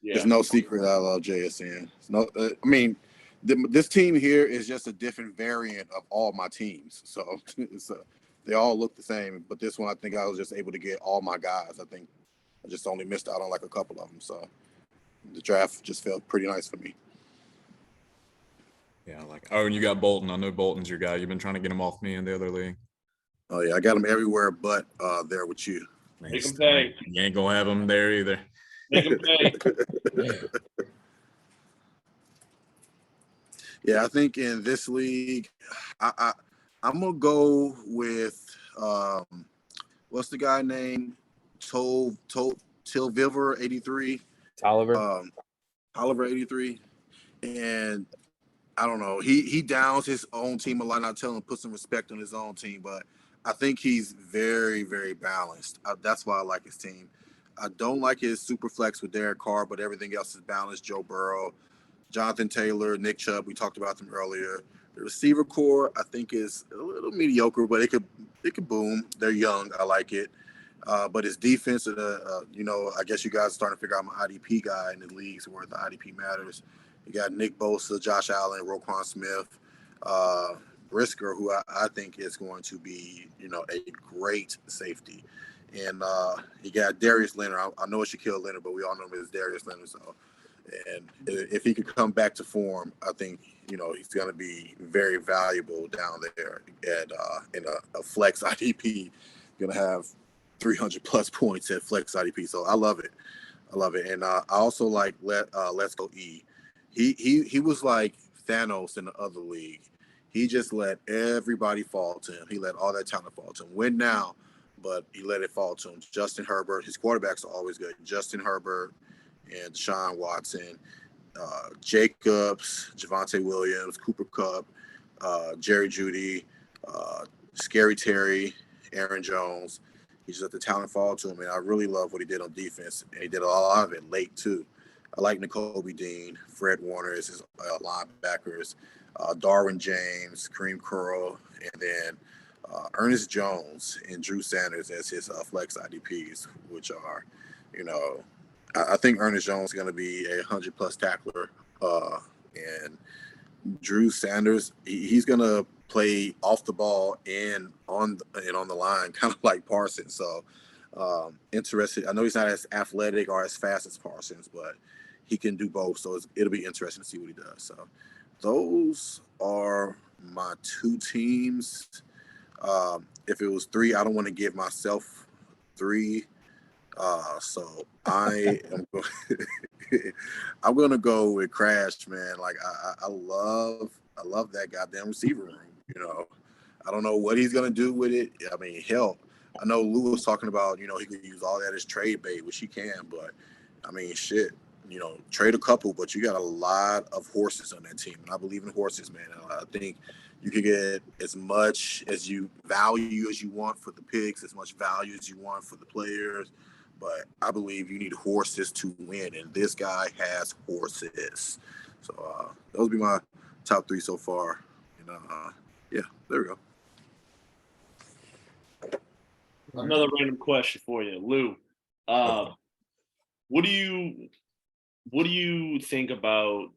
Yeah. There's no secret I love JSN. This team here is just a different variant of all my teams. So they all look the same. But this one, I think I was just able to get all my guys. I think I just only missed out on like a couple of them. So the draft just felt pretty nice for me. Yeah, and you got Bolton. I know Bolton's your guy. You've been trying to get him off me in the other league. Oh, yeah. I got him everywhere but there with you. Make him pay. You ain't going to have him there either. Make him pay. Yeah, I think in this league, I'm going to go with, what's the guy named? Tilviver 83. Oliver 83. And I don't know. He downs his own team a lot. I tell him to put some respect on his own team, but I think he's very, very balanced. That's why I like his team. I don't like his super flex with Derek Carr, but everything else is balanced. Joe Burrow, Jonathan Taylor, Nick Chubb. We talked about them earlier. The receiver core, I think, is a little mediocre, but it could boom. They're young. I like it. But his defense, I guess you guys are starting to figure out I'm an IDP guy in the leagues where the IDP matters. You got Nick Bosa, Josh Allen, Roquan Smith, Brisker, who I think is going to be, a great safety. And you got Darius Leonard. I know it's Shaquille Leonard, but we all know him as Darius Leonard. So, and if he could come back to form, I think, he's going to be very valuable down there in a flex IDP. Going to have 300 plus points at flex IDP. So I love it. And I also like Let's Go E. He was like Thanos in the other league. He just let everybody fall to him. He let all that talent fall to him. Win now, but he let it fall to him. Justin Herbert, his quarterbacks are always good. Justin Herbert and Deshaun Watson, Jacobs, Javonte Williams, Cooper Kupp, Jerry Jeudy, Scary Terry, Aaron Jones. He just let the talent fall to him, and I really love what he did on defense. And he did a lot of it late too. I like N'Kobe Dean, Fred Warner as his linebackers, Darwin James, Kareem Curl, and then Ernest Jones and Drew Sanders as his flex IDPs, which are, I think Ernest Jones is going to be a 100-plus tackler, and Drew Sanders, he's going to play off the ball and on the line, kind of like Parsons. So interested. I know he's not as athletic or as fast as Parsons, but he can do both. So it'll be interesting to see what he does. So those are my two teams. If it was three, I don't want to give myself three. So I'm gonna go with Crash, man. Like I love that goddamn receiver room. I don't know what he's gonna do with it. I mean, hell, I know Lou was talking about, he could use all that as trade bait, which he can, but I mean, shit, trade a couple, but you got a lot of horses on that team, and I believe in horses, man. I think you could get as much as you value as you want for the picks, as much value as you want for the players. But I believe you need horses to win, and this guy has horses. So those would be my top three so far. Yeah, there we go. Another random question for you, Lou. What do you think about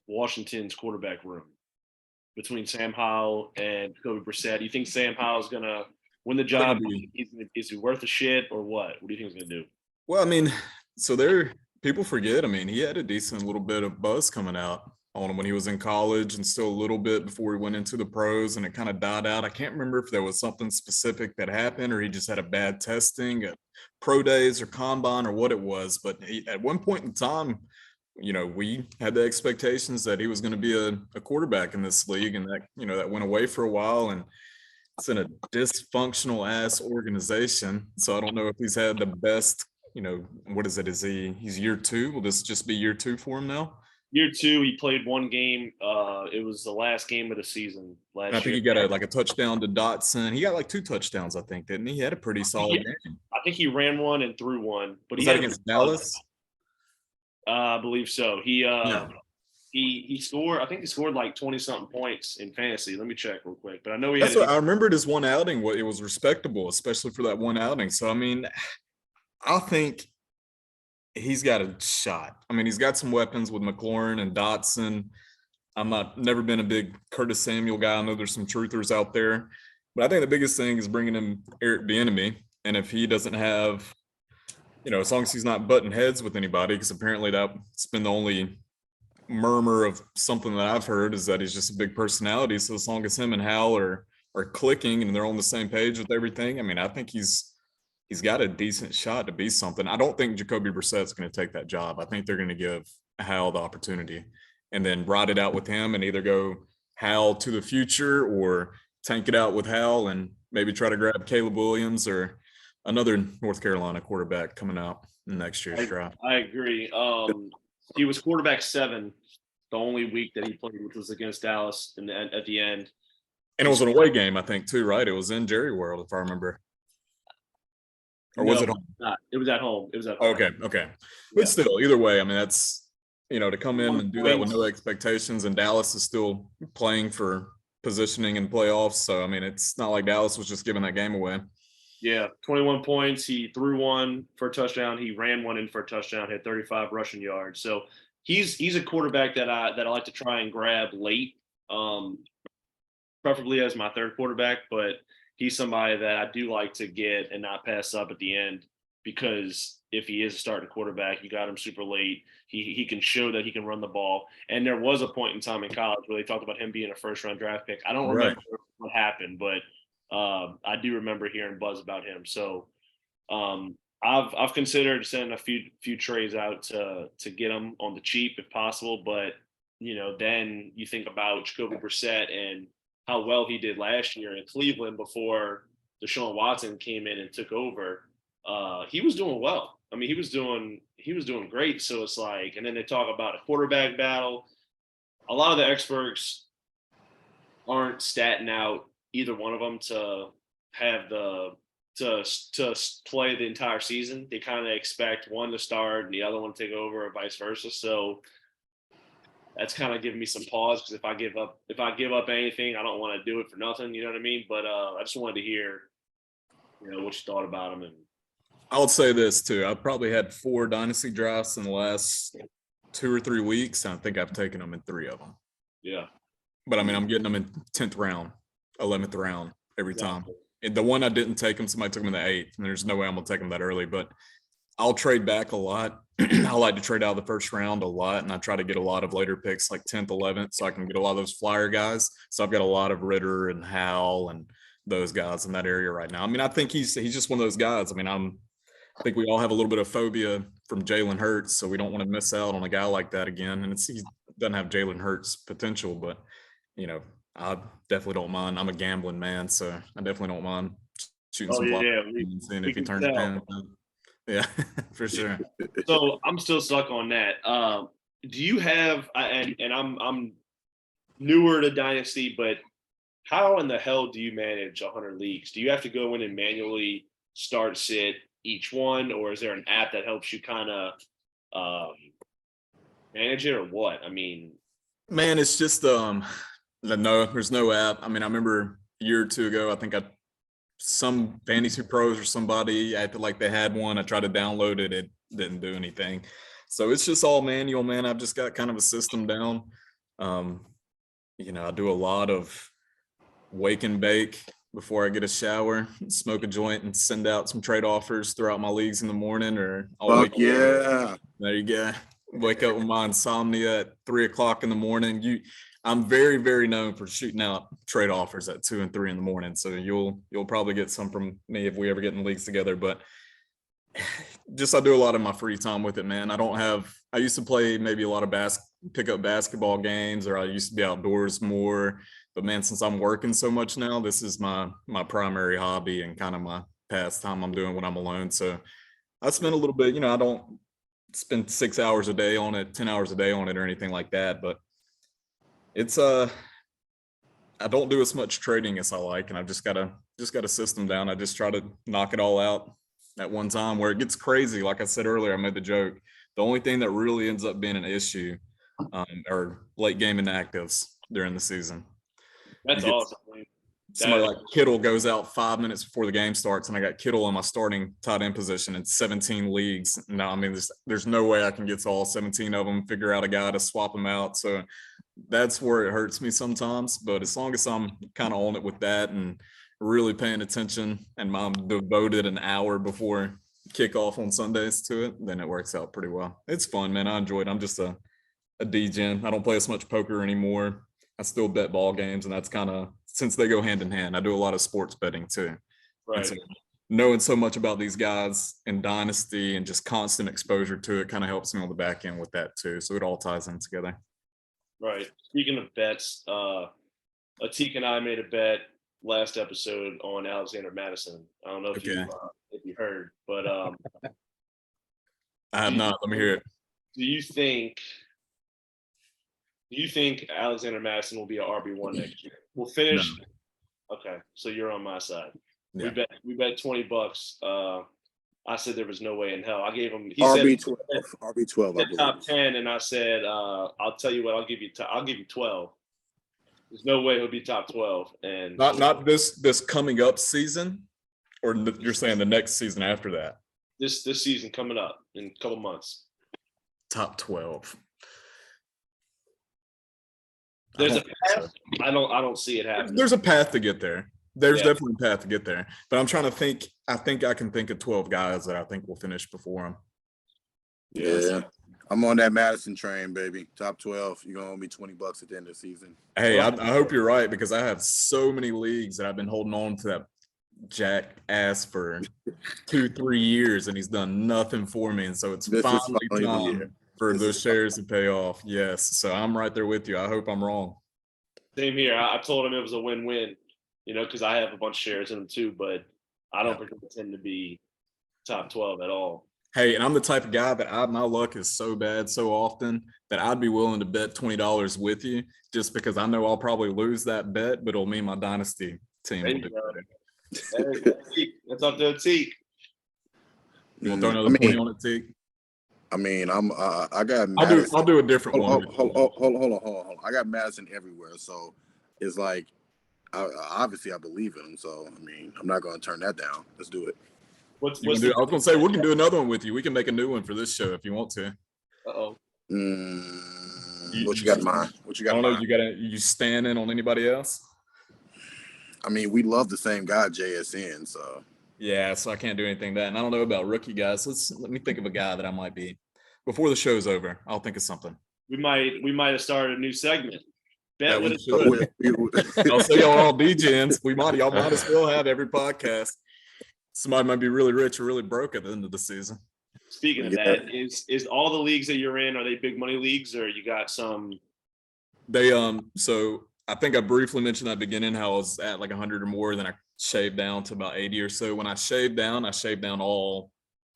Washington's quarterback room between Sam Howell and Jacoby Brissett? Do you think Sam Howell's gonna win the job? Is he worth a shit or what? What do you think he's gonna do? Well, I mean, so people forget. I mean, he had a decent little bit of buzz coming out on him when he was in college, and still a little bit before he went into the pros, and it kind of died out. I can't remember if there was something specific that happened, or he just had a bad testing at pro days or combine or what it was. But at one point in time, we had the expectations that he was going to be a quarterback in this league, and that went away for a while, and it's in a dysfunctional ass organization. So I don't know if he's had the best, what is it? He's year two? Will this just be year two for him now? Year two, he played one game. It was the last game of the season last year. I think he got a touchdown to Dotson. He got like 2 touchdowns, I think, didn't he? He had a pretty solid game. I think he ran one and threw one. But was that against Dallas? I believe so. He scored. I think he scored like 20-something points in fantasy. Let me check real quick. But I know I remembered his one outing. It was respectable, especially for that one outing. So I mean, I think he's got a shot. I mean, he's got some weapons with McLaurin and Dotson. Never been a big Curtis Samuel guy. I know there's some truthers out there, but I think the biggest thing is bringing him Eric Bieniemy. And if he doesn't have, as long as he's not butting heads with anybody, because apparently that's been the only murmur of something that I've heard is that he's just a big personality. So as long as him and Hal are clicking and they're on the same page with everything, I mean, I think he's got a decent shot to be something. I don't think Jacoby Brissett's going to take that job. I think they're going to give Hal the opportunity and then ride it out with him and either go Hal to the future or tank it out with Hal and maybe try to grab Caleb Williams or another North Carolina quarterback coming out in next year's draft. I agree. He was quarterback 7 the only week that he played, which was against Dallas at the end. And it was an away game, I think, too, right? It was in Jerry World, if I remember. Or was it home? It was at home. Okay. But still, either way, I mean, that's, to come in and do that with no expectations, and Dallas is still playing for positioning in playoffs. So, I mean, it's not like Dallas was just giving that game away. Yeah, 21 points. He threw one for a touchdown. He ran one in for a touchdown, had 35 rushing yards. So he's a quarterback that I like to try and grab late, preferably as my third quarterback, but he's somebody that I do like to get and not pass up at the end, because if he is a starting quarterback, you got him super late. He can show that he can run the ball. And there was a point in time in college where they talked about him being a first-round draft pick. I don't remember what happened, but I do remember hearing buzz about him. So I've considered sending a few trades out to get him on the cheap if possible, but then you think about Jacoby Brissett and how well he did last year in Cleveland before Deshaun Watson came in and took over. He was doing well. I mean, he was doing great. So it's like, and then they talk about a quarterback battle. A lot of the experts aren't statting out either one of them to have to play the entire season. They kind of expect one to start and the other one to take over, or vice versa. So that's kind of giving me some pause, because if I give up anything, I don't want to do it for nothing. You know what I mean? But I just wanted to hear, what you thought about them. And I would say this too. I've probably had 4 dynasty drafts in the last 2 or 3 weeks. And I think I've taken them in 3 of them. yeah, But I mean, I'm getting them in 10th round, 11th round every time. Exactly. And the one I didn't take them, somebody took them in the 8th, and there's no way I'm gonna take them that early. But I'll trade back a lot. I like to trade out of the first round a lot, and I try to get a lot of later picks like 10th, 11th, so I can get a lot of those flyer guys. So I've got a lot of Ritter and Howell and those guys in that area right now. I mean, I think he's just one of those guys. I mean, I think we all have a little bit of phobia from Jalen Hurts, so we don't want to miss out on a guy like that again. And he doesn't have Jalen Hurts potential, but I definitely don't mind. I'm a gambling man, so I definitely don't mind shooting some and seeing if he turns it down. Yeah, for sure. So I'm still stuck on that. Do you have, and I'm newer to Dynasty, but how in the hell do you manage 100 leagues? Do you have to go in and manually start sit each one, or is there an app that helps you kind of manage it, or what? I mean, man, it's just no, there's no app. I mean, I remember a year or 2 ago, I think some Fantasy Pros or somebody acted like they had one. I tried to download it. It didn't do anything. So it's just all manual, man. I've just got kind of a system down. I do a lot of wake and bake before I get a shower, smoke a joint, and send out some trade offers throughout my leagues in the morning. Or Yeah. There you go. Wake up with my insomnia at 3 o'clock in the morning. I'm very, very known for shooting out trade offers at 2 and 3 in the morning. So you'll probably get some from me if we ever get in leagues together. But I do a lot of my free time with it, man. I used to play maybe a lot of pick up basketball games, or I used to be outdoors more. But man, since I'm working so much now, this is my primary hobby and kind of my pastime I'm doing when I'm alone. So I spend a little bit, I don't spend 6 hours a day on it, 10 hours a day on it, or anything like that. But it's I don't do as much trading as I like, and I've just got a system down. I just try to knock it all out at one time. Where it gets crazy, like I said earlier, I made the joke. The only thing that really ends up being an issue are late game inactives during the season. that's awesome. Somebody like Kittle goes out 5 minutes before the game starts, and I got Kittle in my starting tight end position in 17 leagues. Now, I mean, there's no way I can get to all 17 of them, figure out a guy to swap them out. So that's where it hurts me sometimes. But as long as I'm kind of on it with that and really paying attention, and I'm devoted an hour before kickoff on Sundays to it, then it works out pretty well. It's fun, man. I enjoy it. I'm just a degen. I don't play as much poker anymore. I still bet ball games, and that's kind of, since they go hand in hand. I do a lot of sports betting too. Right. So knowing so much about these guys in Dynasty and just constant exposure to it kind of helps me on the back end with that too. So it all ties in together. Right. Speaking of bets, Atique and I made a bet last episode on Alexander Madison. I don't know if you heard, but I have not. Let me hear it. Do you think Alexander Madison will be an RB1 next year? We'll finish. No. Okay, so you're on my side. Yeah. We bet $20. I said there was no way in hell. I gave him. He RB12. said RB12. The top 10, and I said, I'll tell you what. I'll give you 12. There's no way he'll be top 12. And not this coming up season, or you're saying the next season after that? This season coming up in a couple months. Top 12. There's a path. I don't see it happening. There's a path to get there. There's definitely a path to get there. But I'm trying to think. I think I can think of 12 guys that I think will finish before him. Yeah. I'm on that Madison train, baby. Top 12. You're going to owe me $20 at the end of the season. Hey, I hope you're right, because I have so many leagues that I've been holding on to that jackass for 2-3 years, and he's done nothing for me. And so it's finally time for those shares to pay off. Yes. So I'm right there with you. I hope I'm wrong. Same here. I told him it was a win-win, because I have a bunch of shares in them too, but I don't pretend to be top 12 at all. Hey, and I'm the type of guy that my luck is so bad so often that I'd be willing to bet $20 with you just because I know I'll probably lose that bet, but it'll mean my dynasty team will do better. That's up to Atique. You want to throw another 20 on Atique? I mean, I got Madison. I'll do a different one. Hold on. I got Madison everywhere, so it's like, obviously I believe in him. So I mean, I'm not going to turn that down. Let's do it. I was going to say we can do another one with you. We can make a new one for this show if you want to. Uh-oh. What you got in mind? What you got? I don't know. You stand in on anybody else? I mean, we love the same guy, JSN. So yeah, so I can't do anything that. And I don't know about rookie guys. Let me think of a guy that I might be. Before the show's over, I'll think of something. We might have started a new segment. Bet with I'll say y'all all degens. Y'all might as well have every podcast. Somebody might be really rich or really broke at the end of the season. Speaking of that, is all the leagues that you're in, are they big money leagues or you got some? They so I think I briefly mentioned at the beginning how I was at like 100 or more, then I shaved down to about 80 or so. When I shaved down all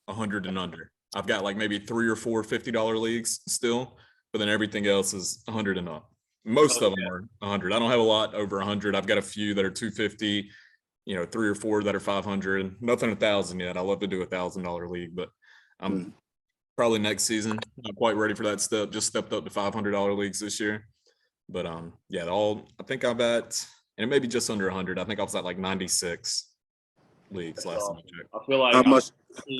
100 and under. I've got like maybe 3 or 4 $50 leagues still, but then everything else is 100 and up. Most of them are 100. I don't have a lot over 100. I've got a few that are 250, 3 or 4 that are 500. Nothing 1,000 yet. I love to do $1,000 league, but I'm probably next season. I'm quite ready for that step. Just stepped up to $500 leagues this year. But I think I'm at, and it may be just under 100. I think I was at like 96 leagues last time I checked. I feel like how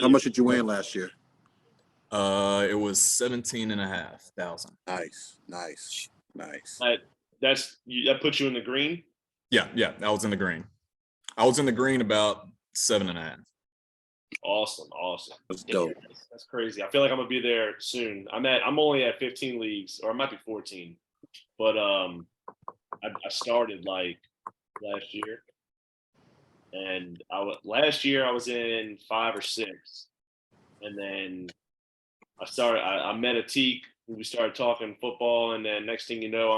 much did you win last year? It was 17,500. Nice. That puts you in the green. Yeah, I was in the green. I was in the green about 7.5. Awesome. That's dope. That's crazy. I feel like I'm gonna be there soon. I'm only at 15 leagues, or I might be 14, but I started like last year, and last year I was in 5 or 6, and then I met Atique. We started talking football, and then next thing you know,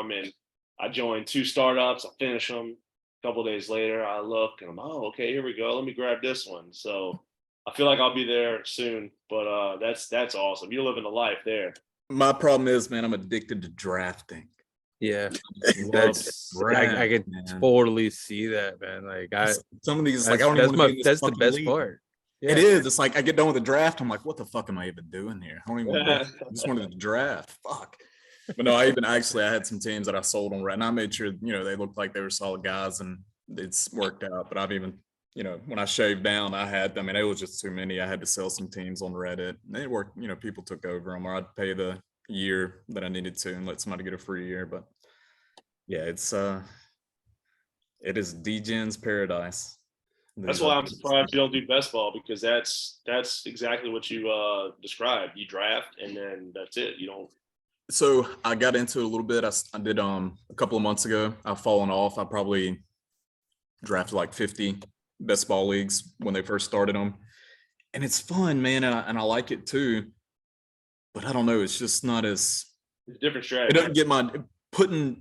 I joined 2 startups. I finished them. A couple of days later, I look and I'm, okay, here we go. Let me grab this one. So I feel like I'll be there soon. But that's awesome. You're living the life there. My problem is, man, I'm addicted to drafting. Yeah, I could totally see that, man. Like some of these, that's the best part. Yeah. It is. It's like I get done with the draft. I'm like, what the fuck am I even doing here? I don't even. I just wanted to draft. Fuck. But no, I had some teams that I sold on Reddit, and I made sure they looked like they were solid guys, and it's worked out. But I've even when I shaved down, it was just too many. I had to sell some teams on Reddit. And it worked. People took over them, or I'd pay the year that I needed to and let somebody get a free year. But yeah, it is Degen's paradise. That's why I'm surprised you don't do best ball, because that's exactly what you described. You draft and then that's it. You don't. So I got into it a little bit. I did a couple of months ago. I've fallen off. I probably drafted like 50 best ball leagues when they first started them, and it's fun, man, and I like it too. But I don't know. It's just not as. It's a different strategy. It doesn't get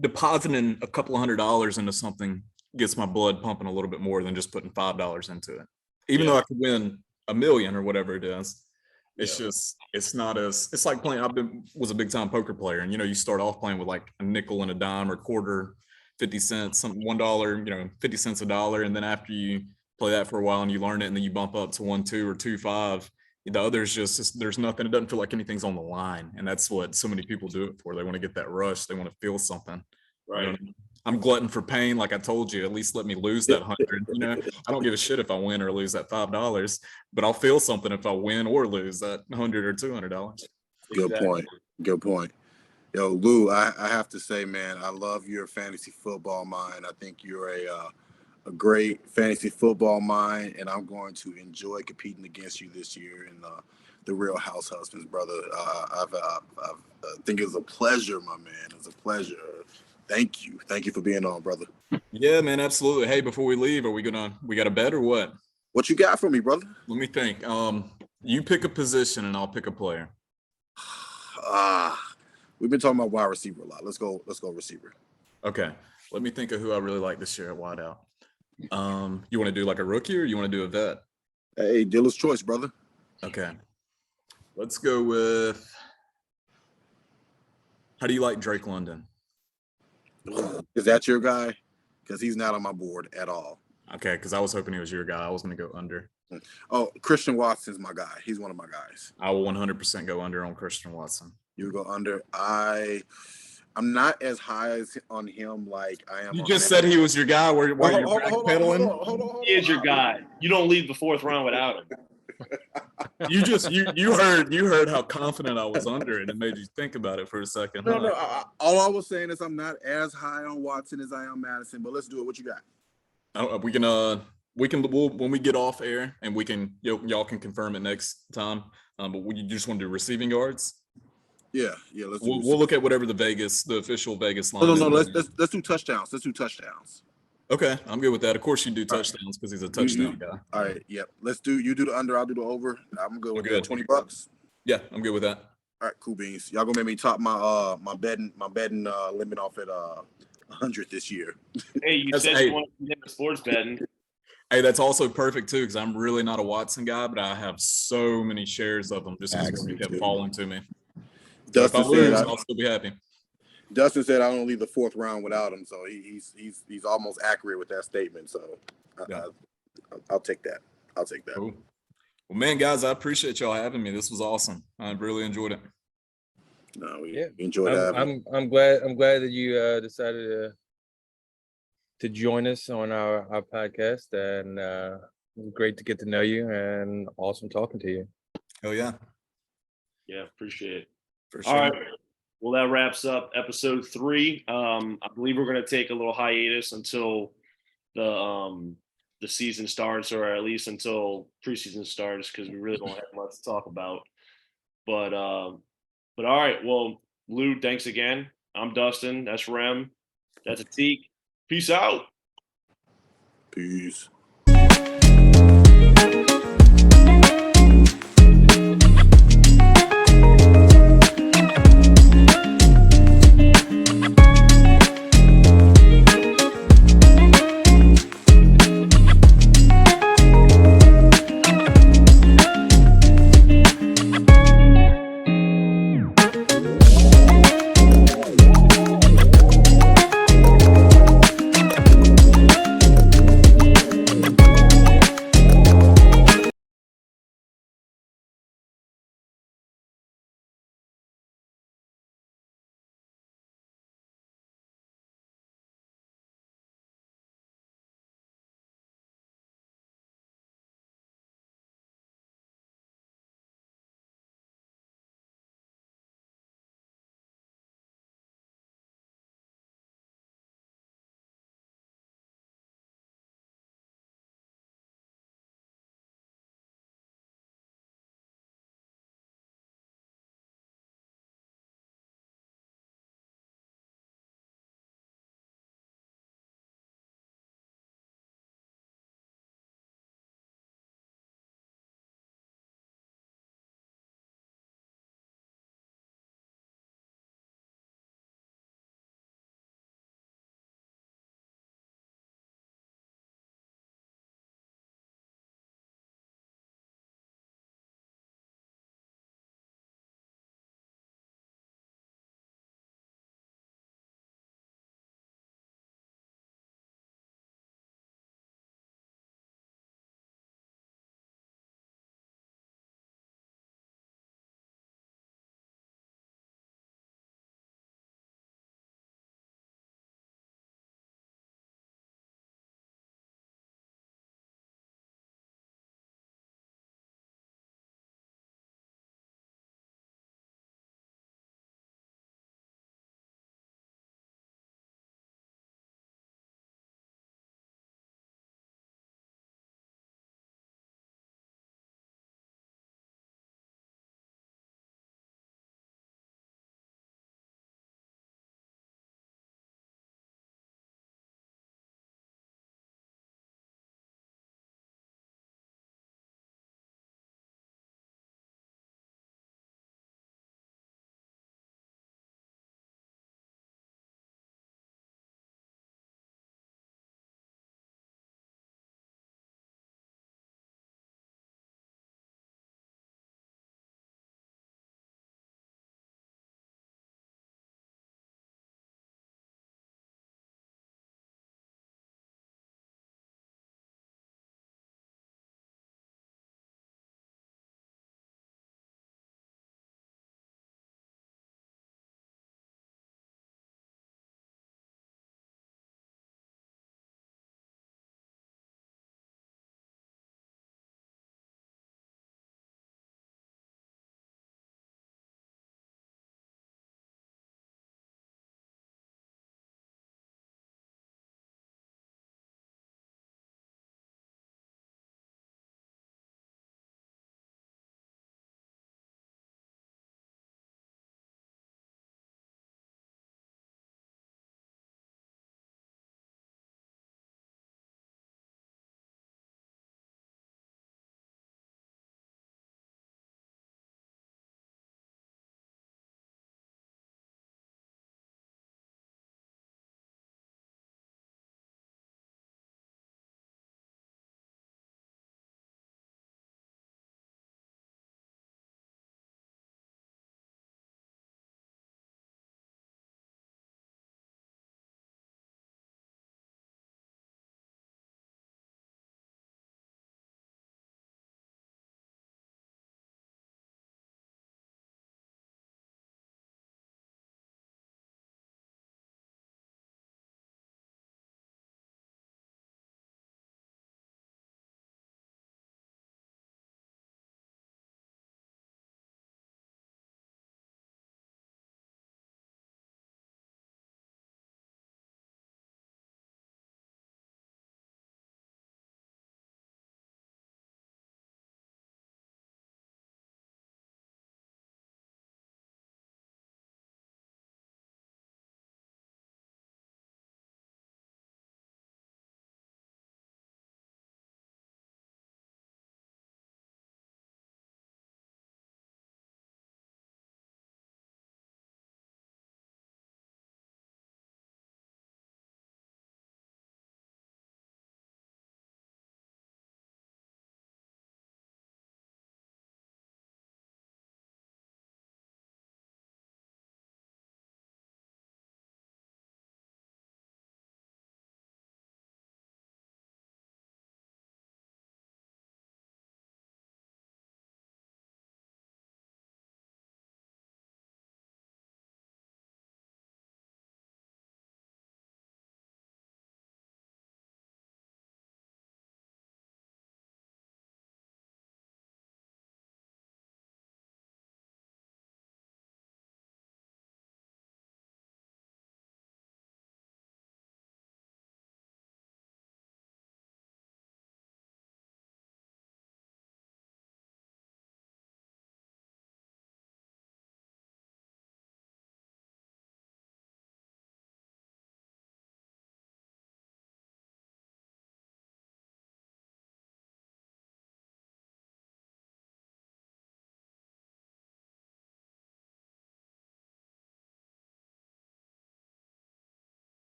depositing a couple of $100 into something gets my blood pumping a little bit more than just putting $5 into it. Even though I could win $1 million or whatever it is, it's just, it's not as, it's like playing, was a big time poker player. And, you start off playing with like a nickel and a dime or quarter, 50 cents, something, $1, 50 cents a dollar. And then after you play that for a while and you learn it, and then you bump up to 1, 2 or 2, 5, the others just there's nothing. It doesn't feel like anything's on the line. And that's what so many people do it for. They want to get that rush. They want to feel something. Right. I'm glutton for pain. Like I told you, at least let me lose that 100. I don't give a shit if I win or lose that $5, but I'll feel something if I win or lose that $100 or $200. Good point. Yo, Lou, I have to say, man, I love your fantasy football mind. I think you're a great fantasy football mind, and I'm going to enjoy competing against you this year in the Real House Husbands, brother. I think it was a pleasure, my man. It was a pleasure. Thank you for being on, brother. Yeah, man, absolutely. Hey, before we leave, we got a bet or what? What you got for me, brother? Let me think. You pick a position and I'll pick a player. We've been talking about wide receiver a lot. Let's go receiver. Okay. Let me think of who I really like this year at wideout. You want to do like a rookie or you want to do a vet? Hey, dealer's choice, brother. Okay. Let's go with, how do you like Drake London? Is that your guy? Because he's not on my board at all. Okay, because I was hoping he was your guy. I was going to go under. Oh, Christian Watson's my guy. He's one of my guys. I will 100% go under on Christian Watson. You go under. I'm not as high on him like I am. You on just him. said he was your guy. Why you're backpedaling? Hold on. He is your guy. You don't leave the fourth round without him. You heard how confident I was under it. It made you think about it for a second. No. All I was saying is I'm not as high on Watson as I am Madison. But let's do it. What you got? We can when we get off air and we can y'all can confirm it next time. But you just want to do receiving yards? Yeah. Let's do. We'll look at whatever the official Vegas line. No. Let's do touchdowns. Let's do touchdowns. Okay, I'm good with that. Of course, you do touchdowns because he's a touchdown guy. All right. Yep. You do the under. I'll do the over. I'm good with good. $20. Yeah, I'm good with that. All right, cool beans. Y'all gonna make me top my betting limit off at 100 this year. Hey, you said you want to get the sports betting. Hey, that's also perfect too because I'm really not a Watson guy, but I have so many shares of them just because they kept falling to me. Dustin said I'll still be happy. Dustin said I don't leave the fourth round without him, so he's almost accurate with that statement. So I'll take that. Cool. Well, man, guys, I appreciate y'all having me. This was awesome. I really enjoyed it. No, we enjoyed that. I'm glad that you decided to join us on our podcast, and it was great to get to know you and awesome talking to you. Hell yeah. Yeah, appreciate it. For sure. All right. Well, that wraps up episode 3. I believe we're going to take a little hiatus until the season starts, or at least until preseason starts, because we really don't have much to talk about. But all right. Well, Lou, thanks again. I'm Dustin. That's Rem. That's Atique. Peace out. Peace.